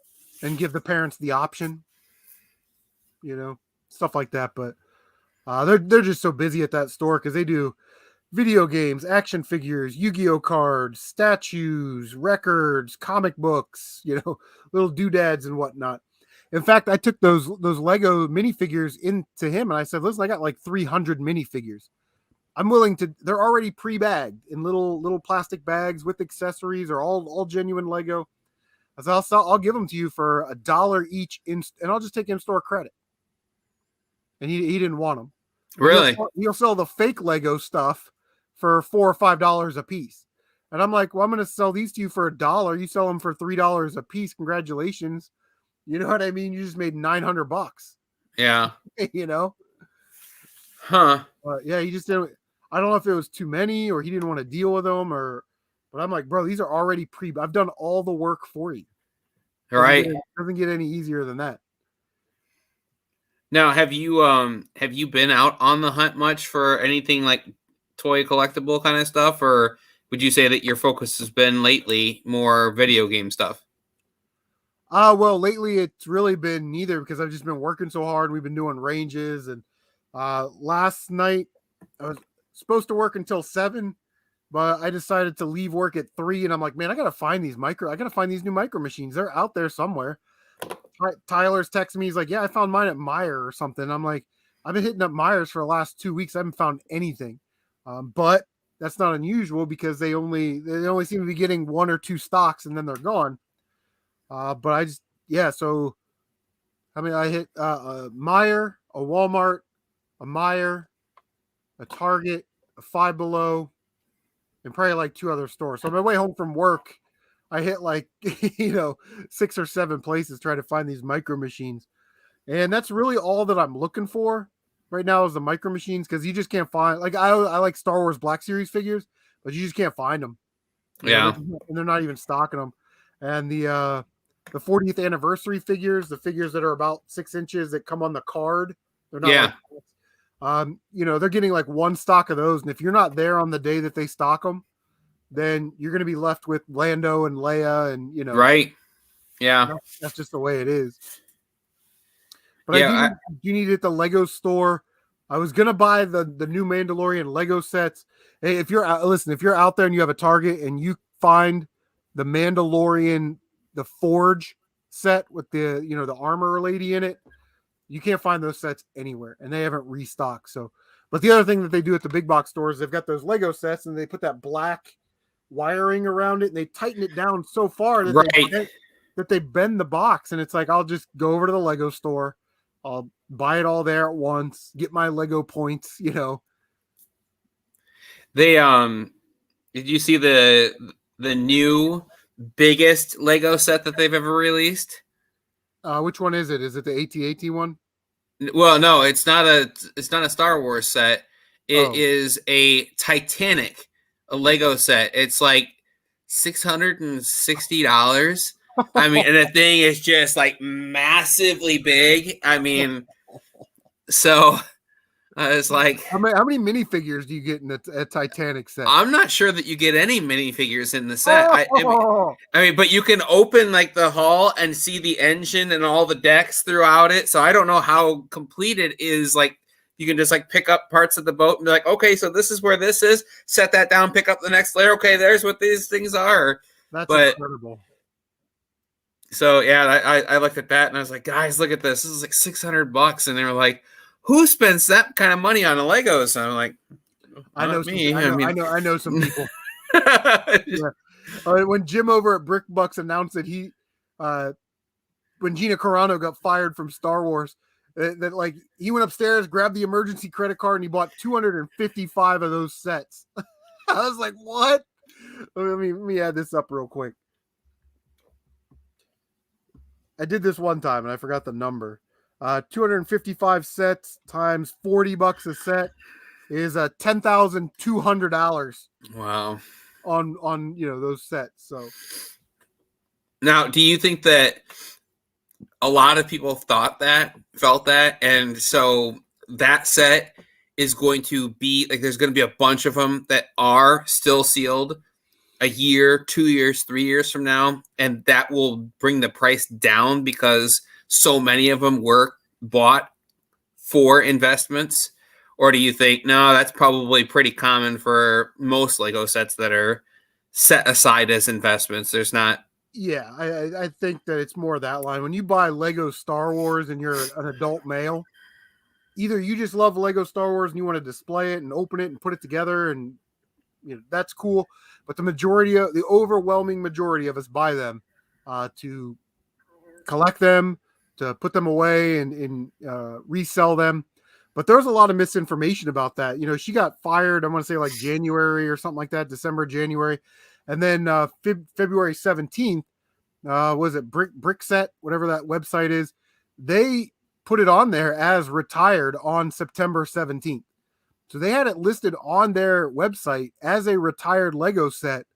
and give the parents the option, stuff like that. But they're just so busy at that store because they do video games, action figures, Yu-Gi-Oh cards, statues, records, comic books, little doodads and whatnot. In fact, I took those Lego minifigures into him and I said, listen, I got like 300 minifigures. I'm willing to, they're already pre-bagged in little plastic bags with accessories, or all genuine Lego. I said, I'll give them to you for $1 each, and I'll just take in-store credit. And he didn't want them. But Really? he'll sell the fake Lego stuff for $4 or $5 a piece. And I'm like, well, I'm going to sell these to you for $1. You sell them for $3 a piece. Congratulations. You know what I mean? You just made $900. Yeah. Huh. Yeah, he just didn't. I don't know if it was too many or he didn't want to deal with them, but I'm like, bro, these are already I've done all the work for you. Right. Doesn't get any easier than that. Now, have you been out on the hunt much for anything like toy collectible kind of stuff, or would you say that your focus has been lately more video game stuff? Well, lately it's really been neither, because I've just been working so hard. We've been doing ranges, and last night I was supposed to work until 7, but I decided to leave work at 3, and I'm like, man, I gotta find these new micro machines. They're out there somewhere. Tyler's texting me. He's like, yeah, I found mine at Meijer or something. I'm like, I've been hitting up Meijer's for the last 2 weeks. I haven't found anything. But that's not unusual because they only seem to be getting 1 or 2 stocks and then they're gone. But I just, yeah. So, I mean, I hit a Meijer, a Walmart, a Meijer, a Target, a Five Below, and probably like 2 other stores. So on my way home from work, I hit like 6 or 7 places trying to find these micro machines, and that's really all that I'm looking for right now is the micro machines because you just can't find like I like Star Wars Black Series figures, but you just can't find them. Yeah. And they're not even stocking them. And the 40th anniversary figures, the figures that are about 6 inches that come on the card, they're not Yeah. they're getting like one stock of those. And if you're not there on the day that they stock them, then you're going to be left with Lando and Leia, and Right. Yeah. that's just the way it is. But Yeah. I do need it at the Lego store. I was gonna buy the new Mandalorian Lego sets. Hey, if you're out there and you have a Target and you find the Mandalorian, the Forge set with the armor lady in it, you can't find those sets anywhere, and they haven't restocked. So, but the other thing that they do at the big box stores, they've got those Lego sets and they put that black wiring around it and they tighten it down so far that they bend the box, and it's like I'll just go over to the Lego store. I'll buy it all there at once, get my Lego points, They did you see the new biggest Lego set that they've ever released? Which one is it? Is it the AT-AT one? Well, no, it's not a Star Wars set. It is a Titanic, a Lego set. It's like $660. I mean, and the thing is just like massively big. I mean, so it's like how many minifigures do you get in a Titanic set? I'm not sure that you get any minifigures in the set. I mean, but you can open like the hull and see the engine and all the decks throughout it. So I don't know how complete it is. Like you can just like pick up parts of the boat and be like, okay, so this is where this is. Set that down, pick up the next layer. Okay, there's what these things are. That's incredible. So yeah, I looked at that and I was like, guys, look at this. This is like $600, and they were like, who spends that kind of money on a Lego? So I'm like, I know some people. Yeah. When Jim over at Brick Bucks announced that when Gina Carano got fired from Star Wars, that like he went upstairs, grabbed the emergency credit card, and he bought 255 of those sets. I was like, what? Let me add this up real quick. I did this one time and I forgot the number. 255 sets times $40 a set is $10,200. Wow. On those sets. So now, do you think that a lot of people felt that, and so that set is going to be like there's going to be a bunch of them that are still sealed a year, 2 years, 3 years from now, and that will bring the price down because so many of them were bought for investments? Or do you think, no, that's probably pretty common for most Lego sets that are set aside as investments? There's not. Yeah, I think that it's more that line. When you buy Lego Star Wars and you're an adult male, either you just love Lego Star Wars and you want to display it and open it and put it together, and that's cool. But the overwhelming majority of us buy them to collect them, to put them away and resell them. But there's a lot of misinformation about that. She got fired, I want to say like January or something like that, December, January. And then February 17th, was it Brickset, whatever that website is, they put it on there as retired on September 17th. So they had it listed on their website as a retired Lego set,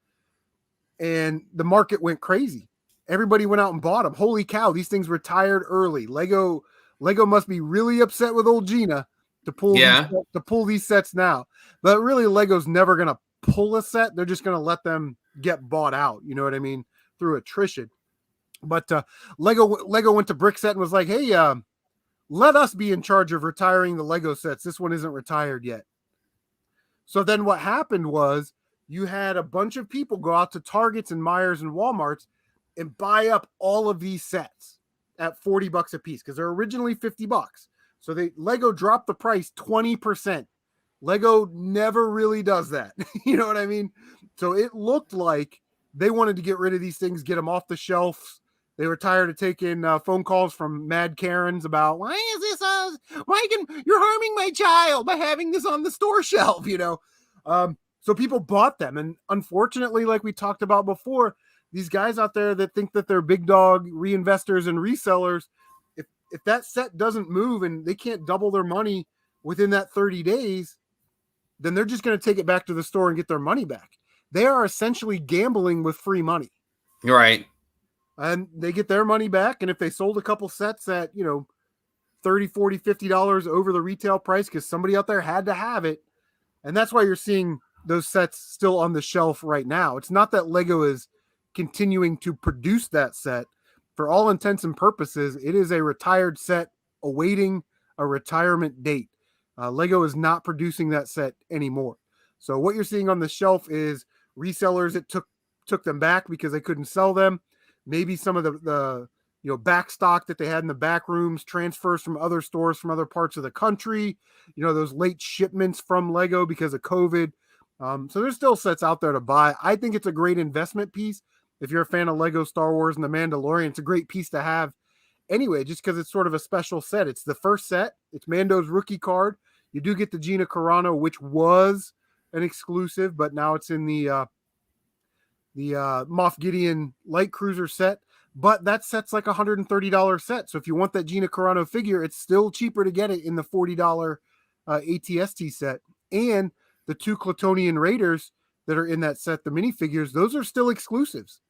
and the market went crazy. Everybody went out and bought them. Holy cow, these things retired early. Lego must be really upset with old Gina to pull these sets now. But really, Lego's never going to pull a set. They're just going to let them get bought out. You know what I mean? Through attrition. But Lego went to Brickset and was like, hey, let us be in charge of retiring the Lego sets. This one isn't retired yet. So then what happened was you had a bunch of people go out to Targets and Myers and Walmarts and buy up all of these sets at $40 a piece because they're originally $50. So Lego dropped the price 20%. Lego never really does that. You know what I mean? So it looked like they wanted to get rid of these things, get them off the shelf. They were tired of taking phone calls from mad Karens about, why is this? You're harming my child by having this on the store shelf, So people bought them. And unfortunately, like we talked about before, these guys out there that think that they're big dog reinvestors and resellers, if that set doesn't move and they can't double their money within that 30 days, then they're just going to take it back to the store and get their money back. They are essentially gambling with free money. Right. And they get their money back. And if they sold a couple sets at, $30, $40, $50 over the retail price because somebody out there had to have it. And that's why you're seeing those sets still on the shelf right now. It's not that Lego is continuing to produce that set. For all intents and purposes, it is a retired set awaiting a retirement date. Lego is not producing that set anymore. So what you're seeing on the shelf is resellers that took them back because they couldn't sell them. Maybe some of the back stock that they had in the back rooms, transfers from other stores from other parts of the country, those late shipments from Lego because of COVID. So there's still sets out there to buy. I think it's a great investment piece. If you're a fan of Lego Star Wars and The Mandalorian, it's a great piece to have anyway, just because it's sort of a special set. It's the first set. It's Mando's rookie card. You do get the Gina Carano, which was an exclusive, but now it's in the Moff Gideon light cruiser set. But that set's like $130 set. So if you want that Gina Carano figure, it's still cheaper to get it in the $40 ATST set. And the 2 Clatonian Raiders that are in that set, the minifigures, those are still exclusives.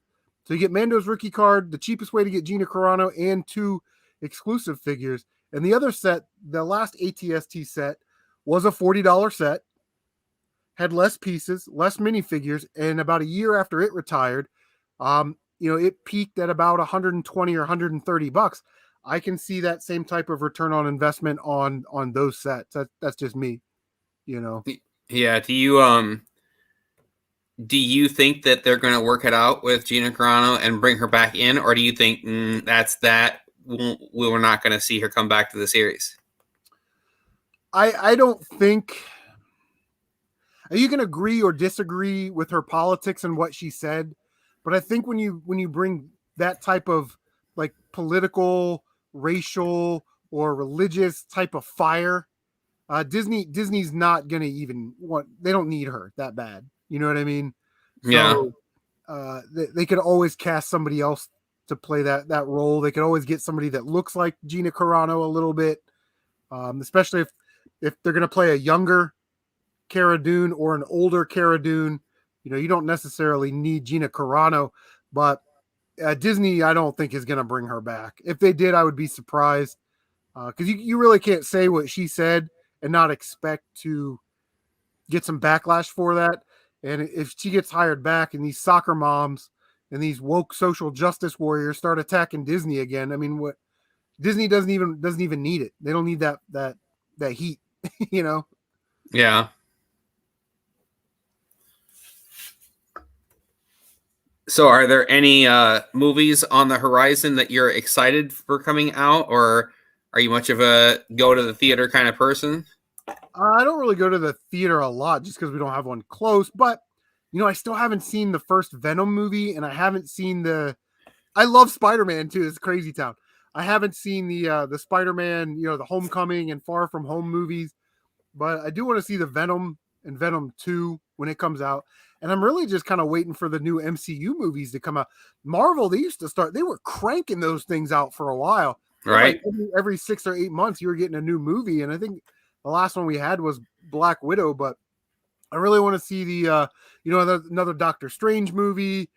So you get Mando's rookie card, the cheapest way to get Gina Carano, and 2 exclusive figures. And the other set, the last ATST set, was a $40 set, had less pieces, less minifigures, and about a year after it retired, it peaked at about 120 or 130 bucks. I can see that same type of return on investment on those sets. That's just me, Yeah. Do you think that they're going to work it out with Gina Carano and bring her back in, or do you think that's that we're not going to see her come back to the series? I don't think. You can agree or disagree with her politics and what she said, but I think when you bring that type of like political, racial, or religious type of fire, Disney's not gonna even want. They don't need her that bad. You know what I mean? So, Yeah. They could always cast somebody else to play that role. They could always get somebody that looks like Gina Carano a little bit, especially if they're gonna play a younger Cara Dune or an older Cara Dune. You don't necessarily need Gina Carano, but Disney, I don't think is going to bring her back. If they did, I would be surprised because you really can't say what she said and not expect to get some backlash for that. And if she gets hired back and these soccer moms and these woke social justice warriors start attacking Disney again, I mean, what Disney doesn't even need it. They don't need that heat, Yeah. So are there any movies on the horizon that you're excited for coming out, or are you much of a go to the theater kind of person? I don't really go to the theater a lot just because we don't have one close, but I still haven't seen the first Venom movie, and I haven't seen I love Spider-Man too. It's Crazy Town. I haven't seen the Spider-Man, the Homecoming and Far From Home movies, but I do want to see the Venom and Venom 2 when it comes out. And I'm really just kind of waiting for the new MCU movies to come out. Marvel, they were cranking those things out for a while. Right. Like every 6 or 8 months, you were getting a new movie. And I think the last one we had was Black Widow, but I really want to see the, another Doctor Strange movie,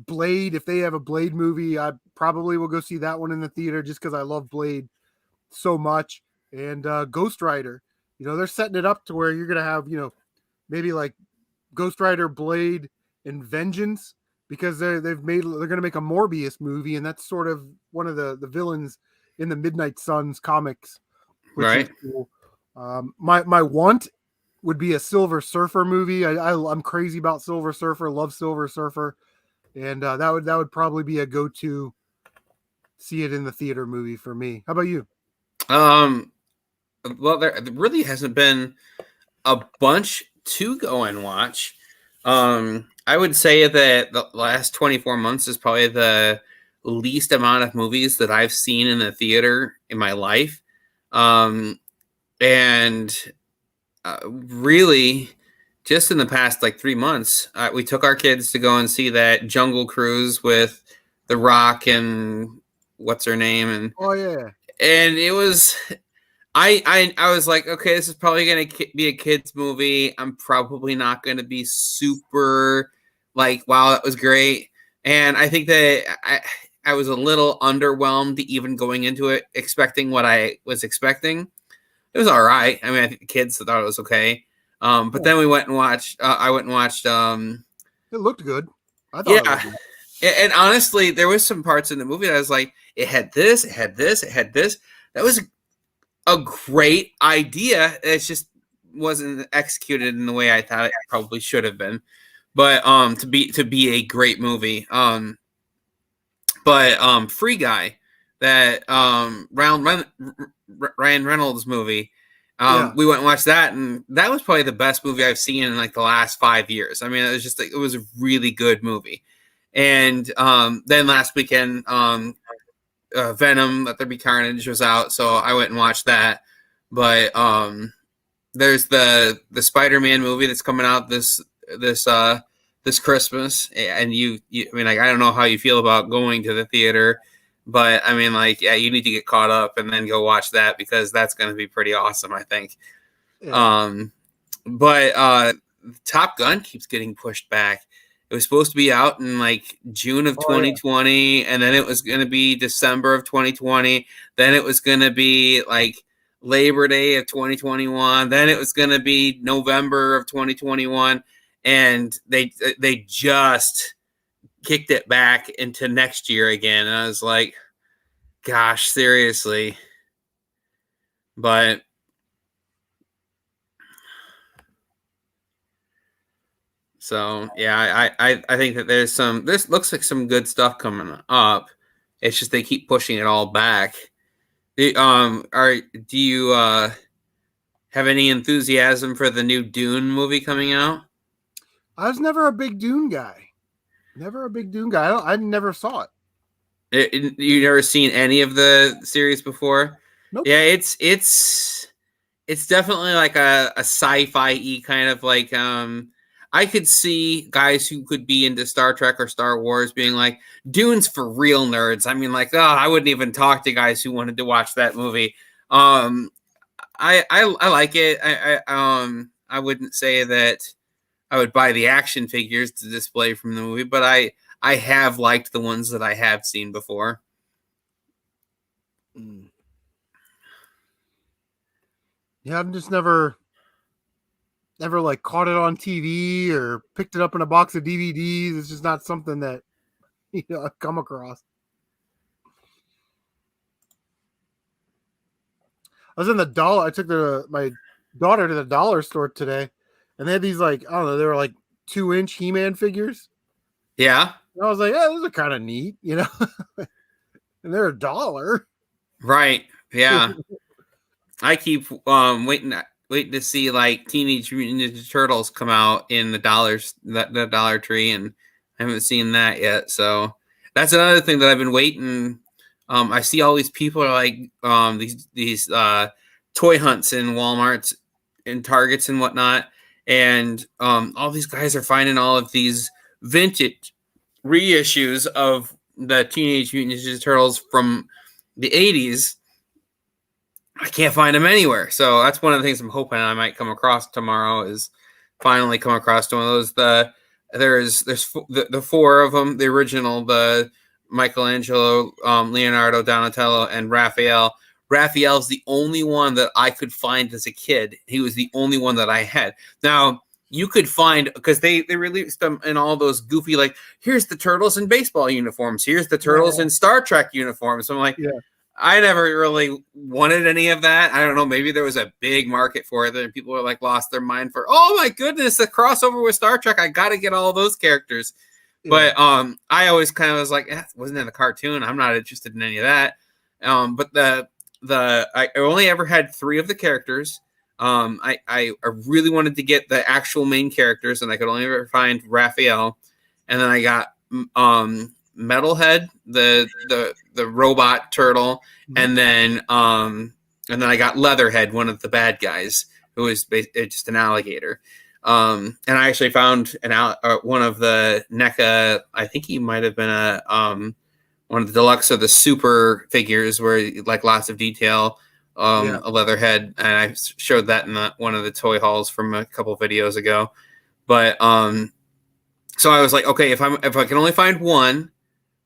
Blade. If they have a Blade movie, I probably will go see that one in the theater just because I love Blade so much. And Ghost Rider, they're setting it up to where you're going to have, maybe like Ghost Rider, Blade, and Vengeance, because they're going to make a Morbius movie, and that's sort of one of the villains in the Midnight Suns comics, which right. is cool. My want would be a Silver Surfer movie. I'm crazy about Silver Surfer, love Silver Surfer, and that would probably be a go-to see it in the theater movie for me. How about you? Well, there really hasn't been a bunch to go and watch. I would say that the last 24 months is probably the least amount of movies that I've seen in the theater in my life. And really, just in the past like 3 months, we took our kids to go and see that Jungle Cruise with The Rock and what's her name, Oh yeah. and it was. I was like, okay, this is probably gonna be a kids movie. I'm probably not gonna be super like, wow, that was great. And I think that I was a little underwhelmed even going into it, expecting what I was expecting. It was all right. I mean, I think the kids thought it was okay. But then we went and watched. I went and watched. It looked good. I thought it Yeah, looked good. and honestly, there was some parts in the movie that I was like, it had this, it had this, it had this. That was a great idea. It just wasn't executed in the way I thought it probably should have been. But to be a great movie. But Free Guy, that Ryan Reynolds movie. Yeah. We went and watched that, and that was probably the best movie I've seen in like the last 5 years. I mean, it was just like, it was a really good movie. And then last weekend, Venom, Let There Be Carnage was out, so I went and watched that. But there's the Spider-Man movie that's coming out this Christmas, and I mean, like, I don't know how you feel about going to the theater, but I mean, like, yeah, you need to get caught up and then go watch that, because that's going to be pretty awesome, I think. Yeah. But Top Gun keeps getting pushed back. It was supposed to be out in like June of 2020, and then it was going to be December of 2020. Then it was going to be like Labor Day of 2021. Then it was going to be November of 2021, and they just kicked it back into next year again. And I was like, gosh, seriously. But so yeah, I think that this looks like some good stuff coming up. It's just they keep pushing it all back. Do you have any enthusiasm for the new Dune movie coming out? I was never a big Dune guy. Never a big Dune guy. I never saw it. You never seen any of the series before? Nope. Yeah, it's definitely like a sci-fi kind of like I could see guys who could be into Star Trek or Star Wars being like, Dune's for real nerds. I mean, like, oh, I wouldn't even talk to guys who wanted to watch that movie. I like it. I wouldn't say that I would buy the action figures to display from the movie, but I have liked the ones that I have seen before. Yeah, I'm just never like caught it on TV or picked it up in a box of DVDs. It's just not something that I've come across. I was in the dollar. I took my daughter to the dollar store today, and they had these like, I don't know, they were like 2-inch He-Man figures. Yeah. And I was like, yeah, those are kind of neat, and they're $1. Right. Yeah. I keep waiting to see like Teenage Mutant Ninja Turtles come out in the Dollar Tree, and I haven't seen that yet. So that's another thing that I've been waiting. I see all these people are like these toy hunts in Walmarts and Targets and whatnot, and all these guys are finding all of these vintage reissues of the Teenage Mutant Ninja Turtles from the 80s. I can't find them anywhere. So that's one of the things I'm hoping I might come across tomorrow, is finally come across one of those. There's the four of them, the original, the Michelangelo, Leonardo, Donatello, and Raphael. Raphael's the only one that I could find as a kid. He was the only one that I had. Now, you could find, because they released them in all those goofy, like, here's the turtles in baseball uniforms, here's the turtles in Star Trek uniforms. So I'm like, I never really wanted any of that. I don't know. Maybe there was a big market for it, and people were like lost their mind for, oh my goodness, the crossover with Star Trek. I got to get all those characters. Yeah. But I always kind of was like, wasn't in the cartoon. I'm not interested in any of that. But I only ever had 3 of the characters. I really wanted to get the actual main characters, and I could only ever find Raphael. And then I got Metalhead, the robot turtle, and then I got Leatherhead, one of the bad guys, who was just an alligator. And I actually found one of the NECA. I think he might have been one of the deluxe or the super figures where like lots of detail, Yeah. a leather head, and I showed that in one of the toy hauls from a couple videos ago. But so I was like, okay, if I can only find one,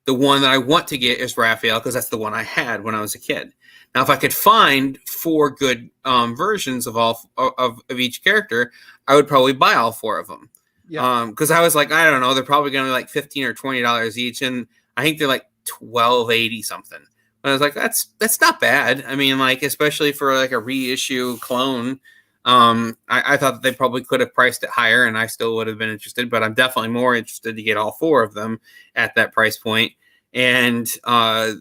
the one that I want to get is Raphael because that's the one I had when I was a kid. Now, if I could find four good versions of each character, I would probably buy all four of them. Yeah. Because I was like, I don't know, they're probably going to be like $15 or $20 each, and I think they're like $12.80 something. But I was like, that's not bad. I mean, like especially for like a reissue clone. I thought that they probably could have priced it higher, and I still would have been interested. But I'm definitely more interested to get all four of them at that price point. And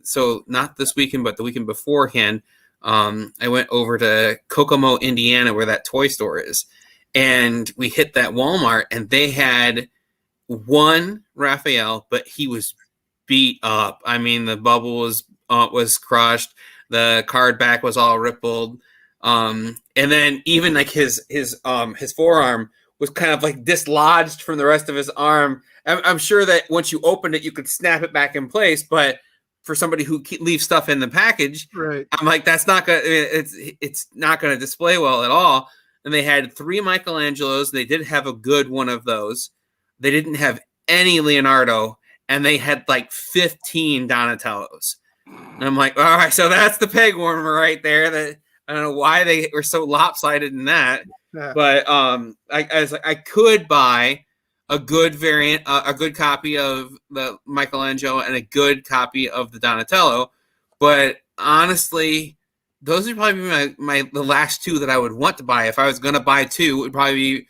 so not this weekend, but the weekend beforehand, I went over to Kokomo, Indiana, where that toy store is. And we hit that Walmart, and they had one Raphael, but he was beat up. I mean, the bubble was crushed. The card back was all rippled. And then even like his forearm was kind of like dislodged from the rest of his arm. I'm sure that once you opened it, you could snap it back in place, but for somebody who leaves stuff in the package, Right. I'm like, that's not gonna. It's not gonna display well at all. And they had 3 Michelangelos. They did have a good one of those. They didn't have any Leonardo, and they had like 15 Donatellos. And I'm like, all right, so that's the peg warmer right there. That I don't know why they were so lopsided in that. Yeah. But I was like, I could buy a good variant, a good copy of the Michelangelo and a good copy of the Donatello. But honestly, those would probably be the last two that I would want to buy. If I was going to buy two, it would probably be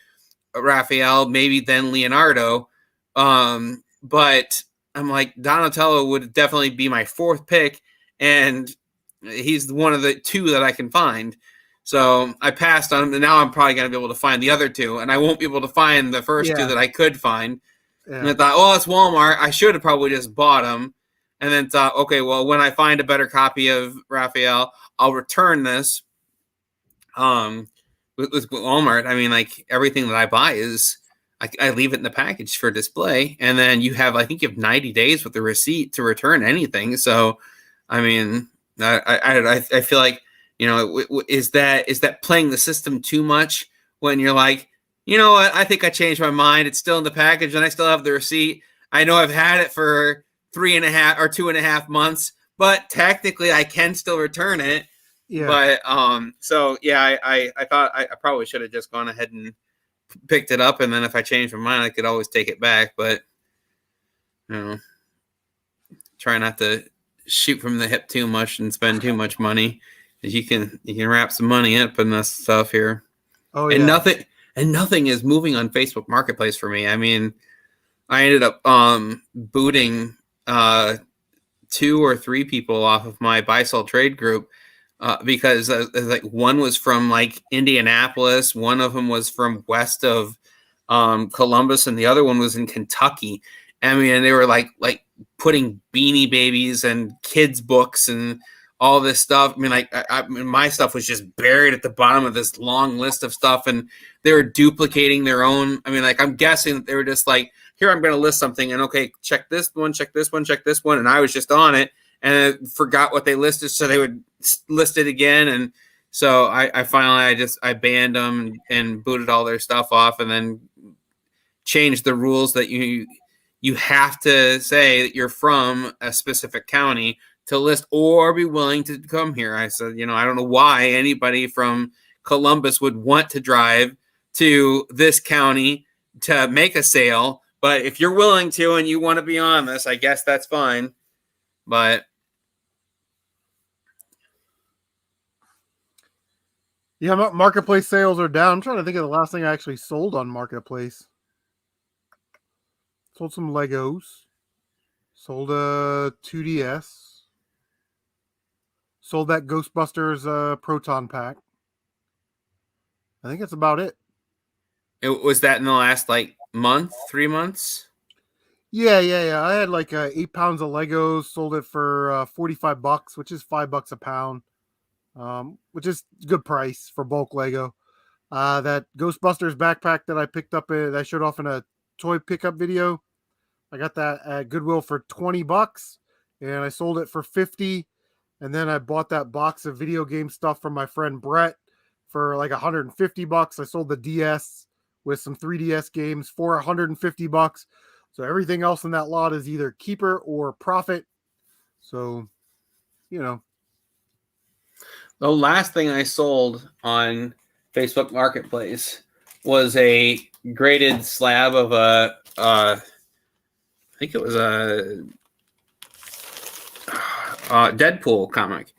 Raphael, maybe then Leonardo. But I'm like, Donatello would definitely be my fourth pick, and he's one of the two that I can find. So I passed on him, and now I'm probably going to be able to find the other two, and I won't be able to find the first two that I could find. Yeah. And I thought, oh, it's Walmart. I should have probably just bought them, and then thought, okay, well, when I find a better copy of Raphael, I'll return this. With Walmart, I mean, like everything that I buy is I leave it in the package for display, and then you have 90 days with the receipt to return anything. So, I mean, I feel like, you know, is that playing the system too much when you're like, you know what, I think I changed my mind. It's still in the package, and I still have the receipt. I know I've had it for 3.5 or 2.5 months, but technically I can still return it. Yeah. But so yeah, I thought I probably should have just gone ahead and picked it up, and then if I changed my mind, I could always take it back. But you know, try not to shoot from the hip too much and spend too much money. You can wrap some money up in this stuff here. Oh yeah. And nothing is moving on Facebook Marketplace for me. I mean, I ended up booting 2 or 3 people off of my buy sell trade group. Because like one was from like Indianapolis, one of them was from west of Columbus, and the other one was in Kentucky. I mean, and they were like putting Beanie Babies and kids books and all this stuff. I mean, like my stuff was just buried at the bottom of this long list of stuff, and they were duplicating their own. I mean, like I'm guessing that they were just like, here, I'm going to list something, and okay, check this one, check this one, check this one, and I was just on it. And I forgot what they listed, so they would list it again. And so I finally I banned them and booted all their stuff off, and then changed the rules that you have to say that you're from a specific county to list or be willing to come here. I said, you know, I don't know why anybody from Columbus would want to drive to this county to make a sale, but if you're willing to and you want to be on this, I guess that's fine. But yeah, Marketplace sales are down. I'm trying to think of the last thing I actually sold on Marketplace. Sold some Legos. Sold a 2DS. Sold that Ghostbusters Proton pack. I think that's about it. Was that in the last month, 3 months? Yeah. I had 8 pounds of Legos. Sold it for $45, which is $5 a pound, which is good price for bulk Lego. That Ghostbusters backpack that I picked up, that I showed off in a toy pickup video. I got that at Goodwill for $20, and I sold it for 50. And then I bought that box of video game stuff from my friend Brett for like $150. I sold the DS with some 3DS games for $150. So everything else in that lot is either keeper or profit. So, you know. The last thing I sold on Facebook Marketplace was a graded slab of I think it was a Deadpool comic.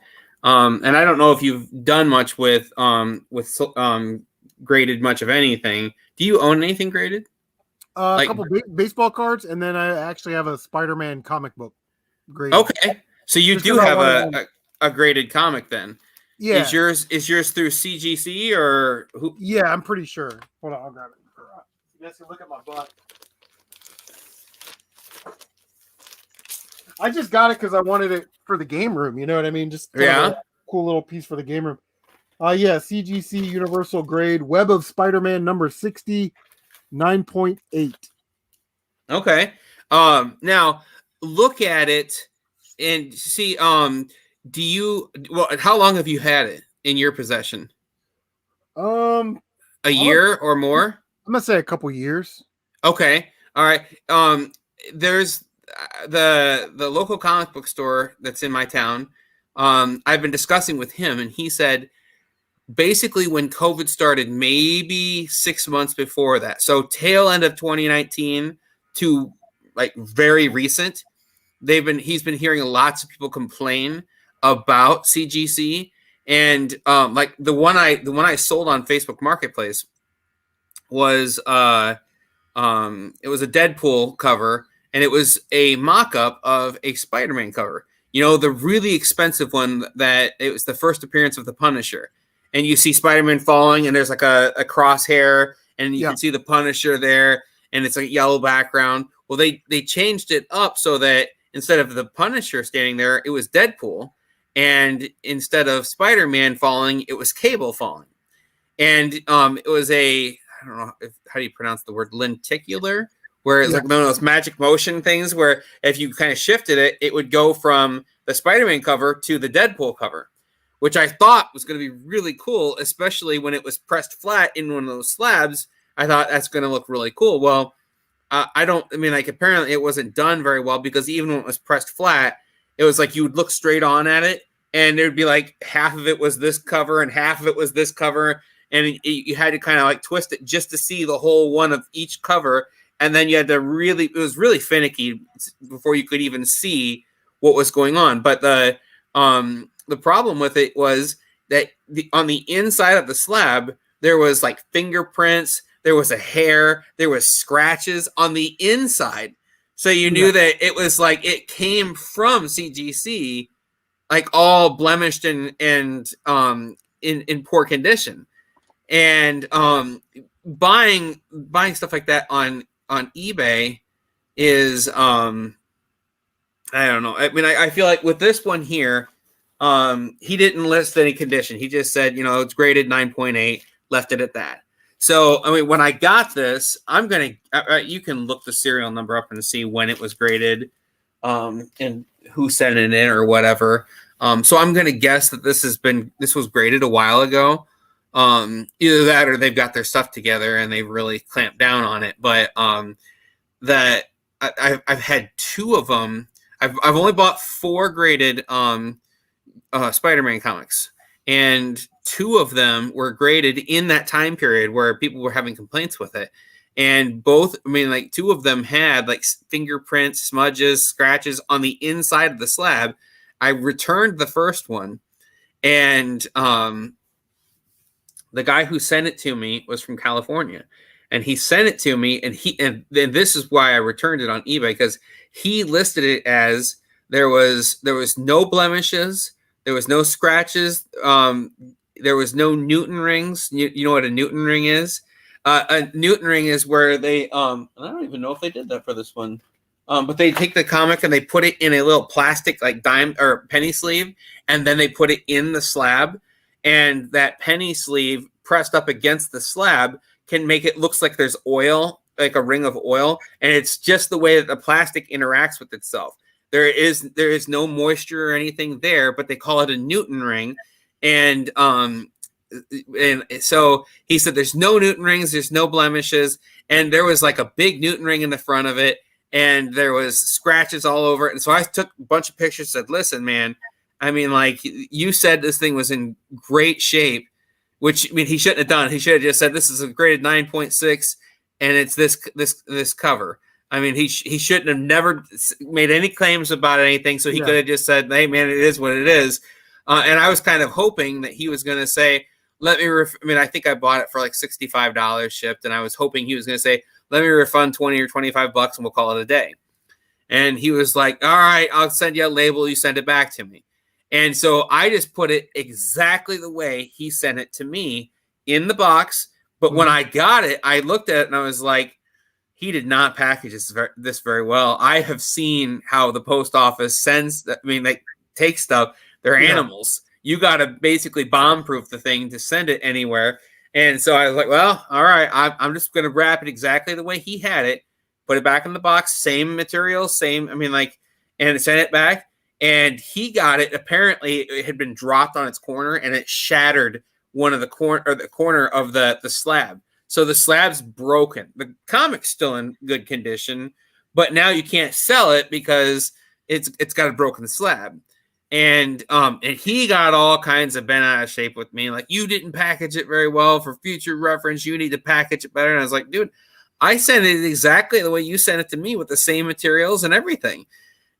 And I don't know if you've done much with graded much of anything. Do you own anything graded? A couple baseball cards, and then I actually have a Spider-Man comic book graded. Okay, so you do have a graded comic then. Yeah. Is yours through CGC or who? Yeah, I'm pretty sure. Hold on, I'll grab it. You guys can look at my butt. I just got it because I wanted it for the game room. You know what I mean? Just a cool little piece for the game room. Yeah, CGC Universal Grade Web of Spider-Man number 60, 9.8. Okay. Now look at it and see. How long have you had it in your possession? A year or more? I'm gonna say a couple years. Okay. All right. There's the local comic book store that's in my town. I've been discussing with him, and he said basically when COVID started, maybe 6 months before that, so tail end of 2019 to like very recent, he's been hearing lots of people complain about CGC, and like the one I sold on Facebook Marketplace was it was a Deadpool cover, and it was a mock-up of a Spider-Man cover. You know, the really expensive one that it was the first appearance of the Punisher. And you see Spider-Man falling, and there's like a crosshair, and you can see the Punisher there, and it's like yellow background. Well, they changed it up so that instead of the Punisher standing there, it was Deadpool. And instead of Spider-Man falling, it was Cable falling. And it was I don't know how do you pronounce the word, lenticular, where it's like one of those magic motion things where if you kind of shifted it, it would go from the Spider-Man cover to the Deadpool cover, which I thought was going to be really cool, especially when it was pressed flat in one of those slabs. I thought that's going to look really cool. Well, apparently it wasn't done very well, because even when it was pressed flat, it was like you would look straight on at it, and there'd be like half of it was this cover and half of it was this cover. And you had to kind of like twist it just to see the whole one of each cover. And then you had to it was really finicky before you could even see what was going on. But the problem with it was that on the inside of the slab, there was like fingerprints, there was a hair, there was scratches on the inside. So you knew that it was like it came from CGC, like all blemished and in poor condition. And buying stuff like that on eBay is I don't know. I mean, I feel like with this one here, he didn't list any condition. He just said, it's graded 9.8, left it at that. So, I mean, when I got this, I'm going to, you can look the serial number up and see when it was graded, and who sent it in or whatever. So I'm going to guess that this was graded a while ago. Either that or they've got their stuff together and they really clamped down on it. But that I've had two of them. I've only bought 4 graded Spider-Man comics, and 2 of them were graded in that time period where people were having complaints with it. And both, 2 of them had like fingerprints, smudges, scratches on the inside of the slab. I returned the first one, and the guy who sent it to me was from California, and he sent it to me, and this is why I returned it on eBay, because he listed it as there was no blemishes, there was no scratches, there was no Newton rings. You know what a Newton ring is? A Newton ring is where they I don't even know if they did that for this one. But they take the comic and they put it in a little plastic like dime or penny sleeve, and then they put it in the slab. And that penny sleeve pressed up against the slab can make it looks like there's oil, like a ring of oil, and it's just the way that the plastic interacts with itself. There is no moisture or anything there, but they call it a Newton ring, and so he said there's no Newton rings, there's no blemishes, and there was like a big Newton ring in the front of it, and there was scratches all over it. And so I took a bunch of pictures, said, listen, man, I mean, like, you said this thing was in great shape, which, I mean, he shouldn't have done. He should have just said this is a graded 9.6 and it's this cover. I mean, he shouldn't have never made any claims about anything. So he could have just said, hey, man, it is what it is. And I was kind of hoping that he was going to say, let me, I mean, I think I bought it for like $65 shipped, and I was hoping he was going to say, let me refund 20 or 25 bucks and we'll call it a day. And he was like, all right, I'll send you a label. You send it back to me. And so I just put it exactly the way he sent it to me in the box. But when I got it, I looked at it and I was like, he did not package this very well. I have seen how the post office sends, I mean, they take stuff. They're animals. You got to basically bomb-proof the thing to send it anywhere. And so I was like, well, all right, I'm just going to wrap it exactly the way he had it, put it back in the box, same material, same, I mean, like, and send it back. And he got it. Apparently, it had been dropped on its corner, and it shattered one of the corner of the slab. So the slab's broken. The comic's still in good condition, but now you can't sell it because it's got a broken slab. And he got all kinds of bent out of shape with me, like, you didn't package it very well. For future reference, you need to package it better. And I was like, dude, I sent it exactly the way you sent it to me with the same materials and everything.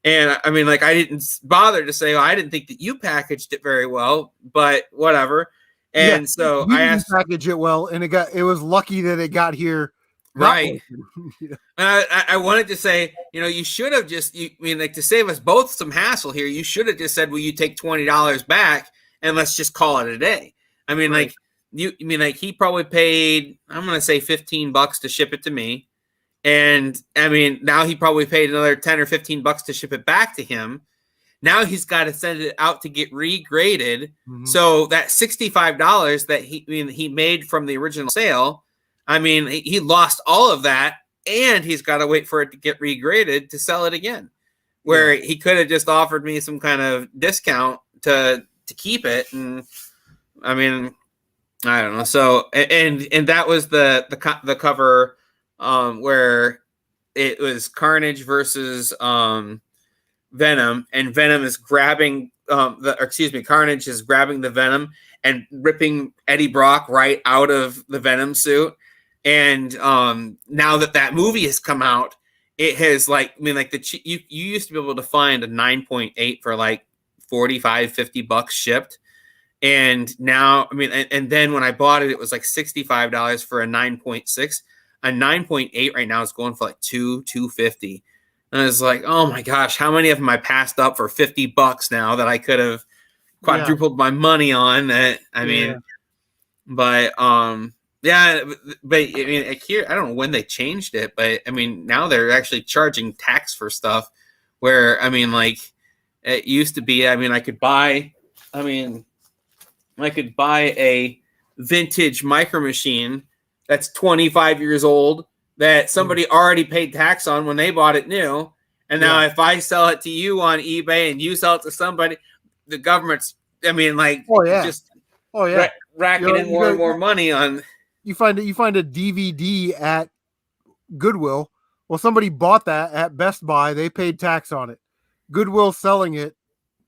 And I mean, like, I didn't bother to say, I didn't think that you packaged it very well, but whatever. And so I asked, package it well, and it was lucky that it got here. Right. And I wanted to say, you should have like, to save us both some hassle here, you should have just said, will you take $20 back and let's just call it a day. I mean, like, he probably paid, I'm going to say $15 to ship it to me. And I mean, now he probably paid another 10 or 15 bucks to ship it back to him. Now he's got to send it out to get regraded. So that $65 that he made from the original sale, I mean, he lost all of that, and he's got to wait for it to get regraded to sell it again, where he could have just offered me some kind of discount to keep it. And I mean, I don't know. So, and that was the cover, where it was Carnage versus Venom, and Venom is grabbing Carnage is grabbing the Venom and ripping Eddie Brock right out of the Venom suit. And now that movie has come out, it has, like, I mean, like, you used to be able to find a 9.8 for like 45, 50 bucks shipped. And now, I mean, and then when I bought it, it was like $65 for a 9.6. A 9.8 right now is going for like $250. And I was like, oh my gosh, how many of them I passed up for 50 bucks now that I could have quadrupled my money on that? I mean, but I mean, here, I don't know when they changed it, but I mean, now they're actually charging tax for stuff where, I mean, like, it used to be, I mean, I could buy a vintage Micro Machine that's 25 years old that somebody already paid tax on when they bought it new. And now if I sell it to you on eBay and you sell it to somebody, the government's, I mean, like, racking in more and more money on. You find a DVD at Goodwill. Well, somebody bought that at Best Buy. They paid tax on it. Goodwill selling it,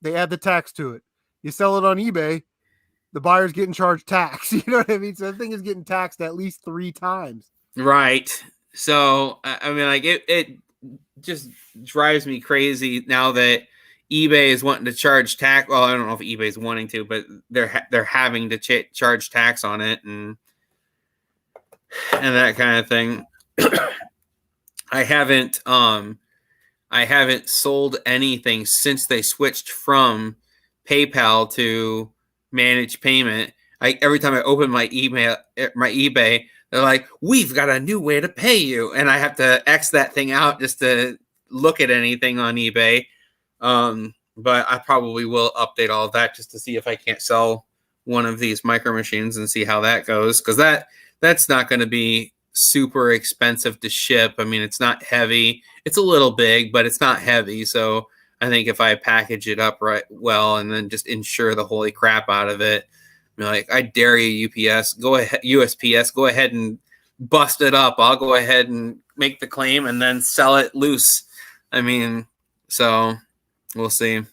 they add the tax to it. You sell it on eBay, the buyer's getting charged tax. You know what I mean? So the thing is getting taxed at least 3 times. Right. So, I mean, like, it just drives me crazy now that eBay is wanting to charge tax. Well, I don't know if eBay is wanting to, but they're having to charge tax on it and that kind of thing. I haven't sold anything since they switched from PayPal to managed payment. Every time I open my eBay, they're like, we've got a new way to pay you. And I have to X that thing out just to look at anything on eBay. But I probably will update all of that just to see if I can't sell one of these micro machines and see how that goes, because that's not going to be super expensive to ship. I mean, it's not heavy. It's a little big, but it's not heavy. So I think if I package it up right well and then just insure the holy crap out of it, like, I dare you, UPS, go ahead, USPS, go ahead and bust it up. I'll go ahead and make the claim and then sell it loose. I mean, so we'll see.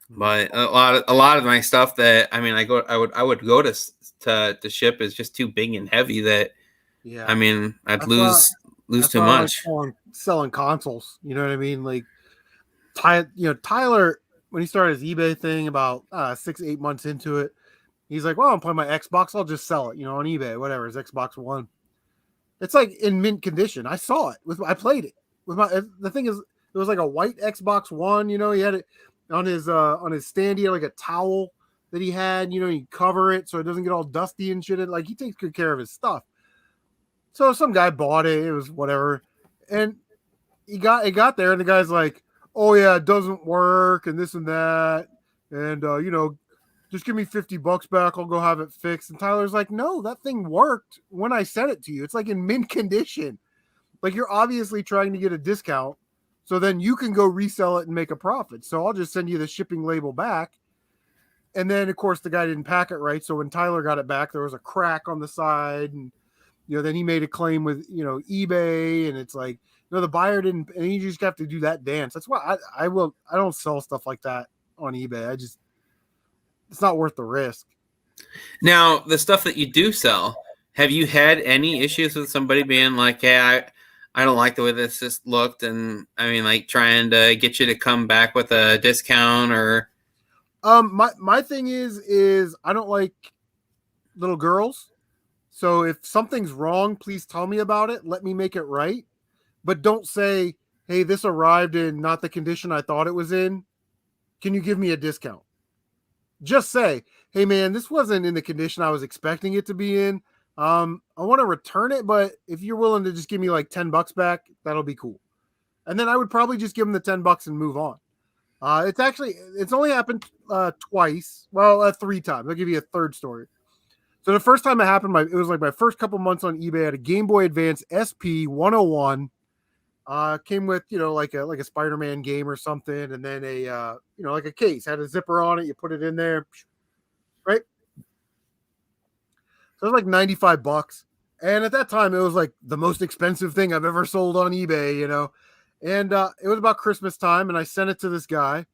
But a lot of my stuff that I would go to ship is just too big and heavy that I mean I'd lose too much. Like selling consoles, you know what I mean? Like Tyler, when he started his eBay thing about 6-8 months into it, he's like, "Well, I'm playing my Xbox. I'll just sell it, on eBay, whatever." His Xbox One, it's like in mint condition. I saw it I played it with my. The thing is, it was like a white Xbox One. He had it on his stand. He had like a towel that he had. You cover it so it doesn't get all dusty and shit. Like, he takes good care of his stuff. So some guy bought it. It was whatever, and it got there, and the guy's like, "Oh yeah, it doesn't work, and this and that, and just give me $50 back. I'll go have it fixed." And Tyler's like, "No, that thing worked when I sent it to you. It's like in mint condition. Like, you're obviously trying to get a discount, so then you can go resell it and make a profit. So I'll just send you the shipping label back." And then, of course, the guy didn't pack it right. So when Tyler got it back, there was a crack on the side, and then he made a claim with eBay, and it's like, the buyer didn't, and you just have to do that dance. That's why I don't sell stuff like that on eBay. It's not worth the risk. Now, the stuff that you do sell, have you had any issues with somebody being like, "Yeah, I don't like the way this just looked," and I mean, like, trying to get you to come back with a discount? Or my thing is I don't like little girls. So if something's wrong, please tell me about it. Let me make it right. But don't say, "Hey, this arrived in not the condition I thought it was in. Can you give me a discount?" Just say, "Hey man, this wasn't in the condition I was expecting it to be in. I want to return it, but if you're willing to just give me like $10 back, that'll be cool." And then I would probably just give them the $10 and move on. It's only happened twice. Well, 3 times. I'll give you a third story. So the first time it happened, it was like my first couple months on eBay. I had a Game Boy Advance SP 101. Came with like a Spider-Man game or something, and then a like a case, had a zipper on it. You put it in there, right? So it was like $95, and at that time it was like the most expensive thing I've ever sold on eBay, And it was about Christmas time, and I sent it to this guy,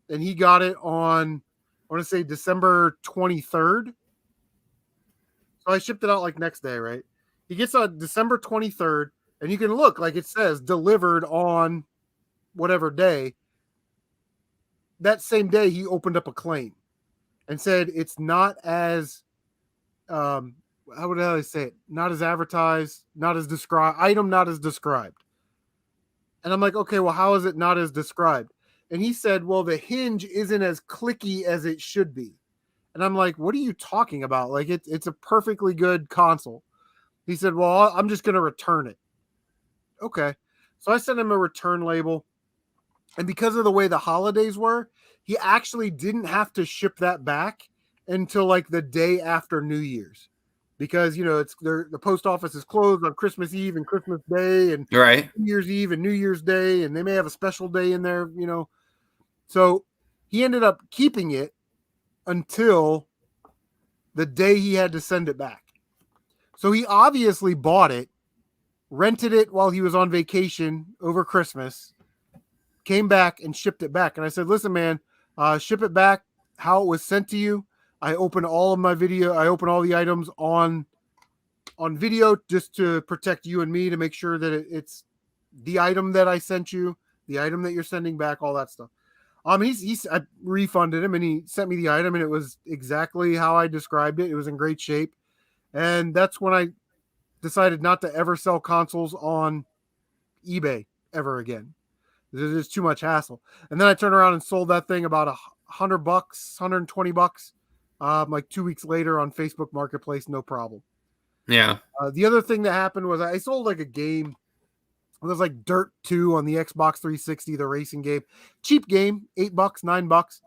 and he got it on, I want to say December 23rd. So I shipped it out like next day, right? He gets on December 23rd, and you can look, like it says delivered on whatever day. That same day, he opened up a claim and said it's not as, how would I say it? Not as advertised, not as described, item not as described. And I'm like, okay, well, how is it not as described? And he said, well, the hinge isn't as clicky as it should be. And I'm like, what are you talking about? Like, it's a perfectly good console. He said, well, I'm just going to return it. Okay. So I sent him a return label. And because of the way the holidays were, he actually didn't have to ship that back until like the day after New Year's. Because, the post office is closed on Christmas Eve and Christmas Day and right, New Year's Eve and New Year's Day. And they may have a special day in there, So he ended up keeping it until the day he had to send it back. So he obviously bought it, rented it while he was on vacation over Christmas, came back and shipped it back. And I said, listen, man, ship it back how it was sent to you. I open all of my video. I open all the items on video just to protect you and me, to make sure that it's the item that I sent you, the item that you're sending back, all that stuff. I refunded him, and he sent me the item, and it was exactly how I described it. It was in great shape. And that's when I decided not to ever sell consoles on eBay ever again. There's too much hassle. And then I turned around and sold that thing about $100, $120, like 2 weeks later on Facebook Marketplace, no problem. Yeah. The other thing that happened was I sold like a game. It was like Dirt 2 on the Xbox 360, the racing game. Cheap game, $8, $9.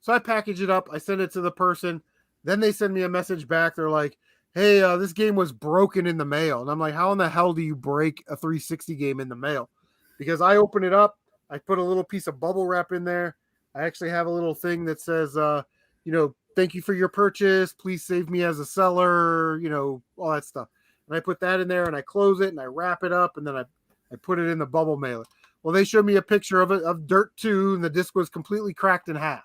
So I package it up. I send it to the person. Then they send me a message back. They're like, hey, this game was broken in the mail. And I'm like, how in the hell do you break a 360 game in the mail? Because I open it up. I put a little piece of bubble wrap in there. I actually have a little thing that says, thank you for your purchase. Please save me as a seller, all that stuff. And I put that in there and I close it and I wrap it up and then I put it in the bubble mailer. Well, they showed me a picture of it, of Dirt 2, and the disc was completely cracked in half.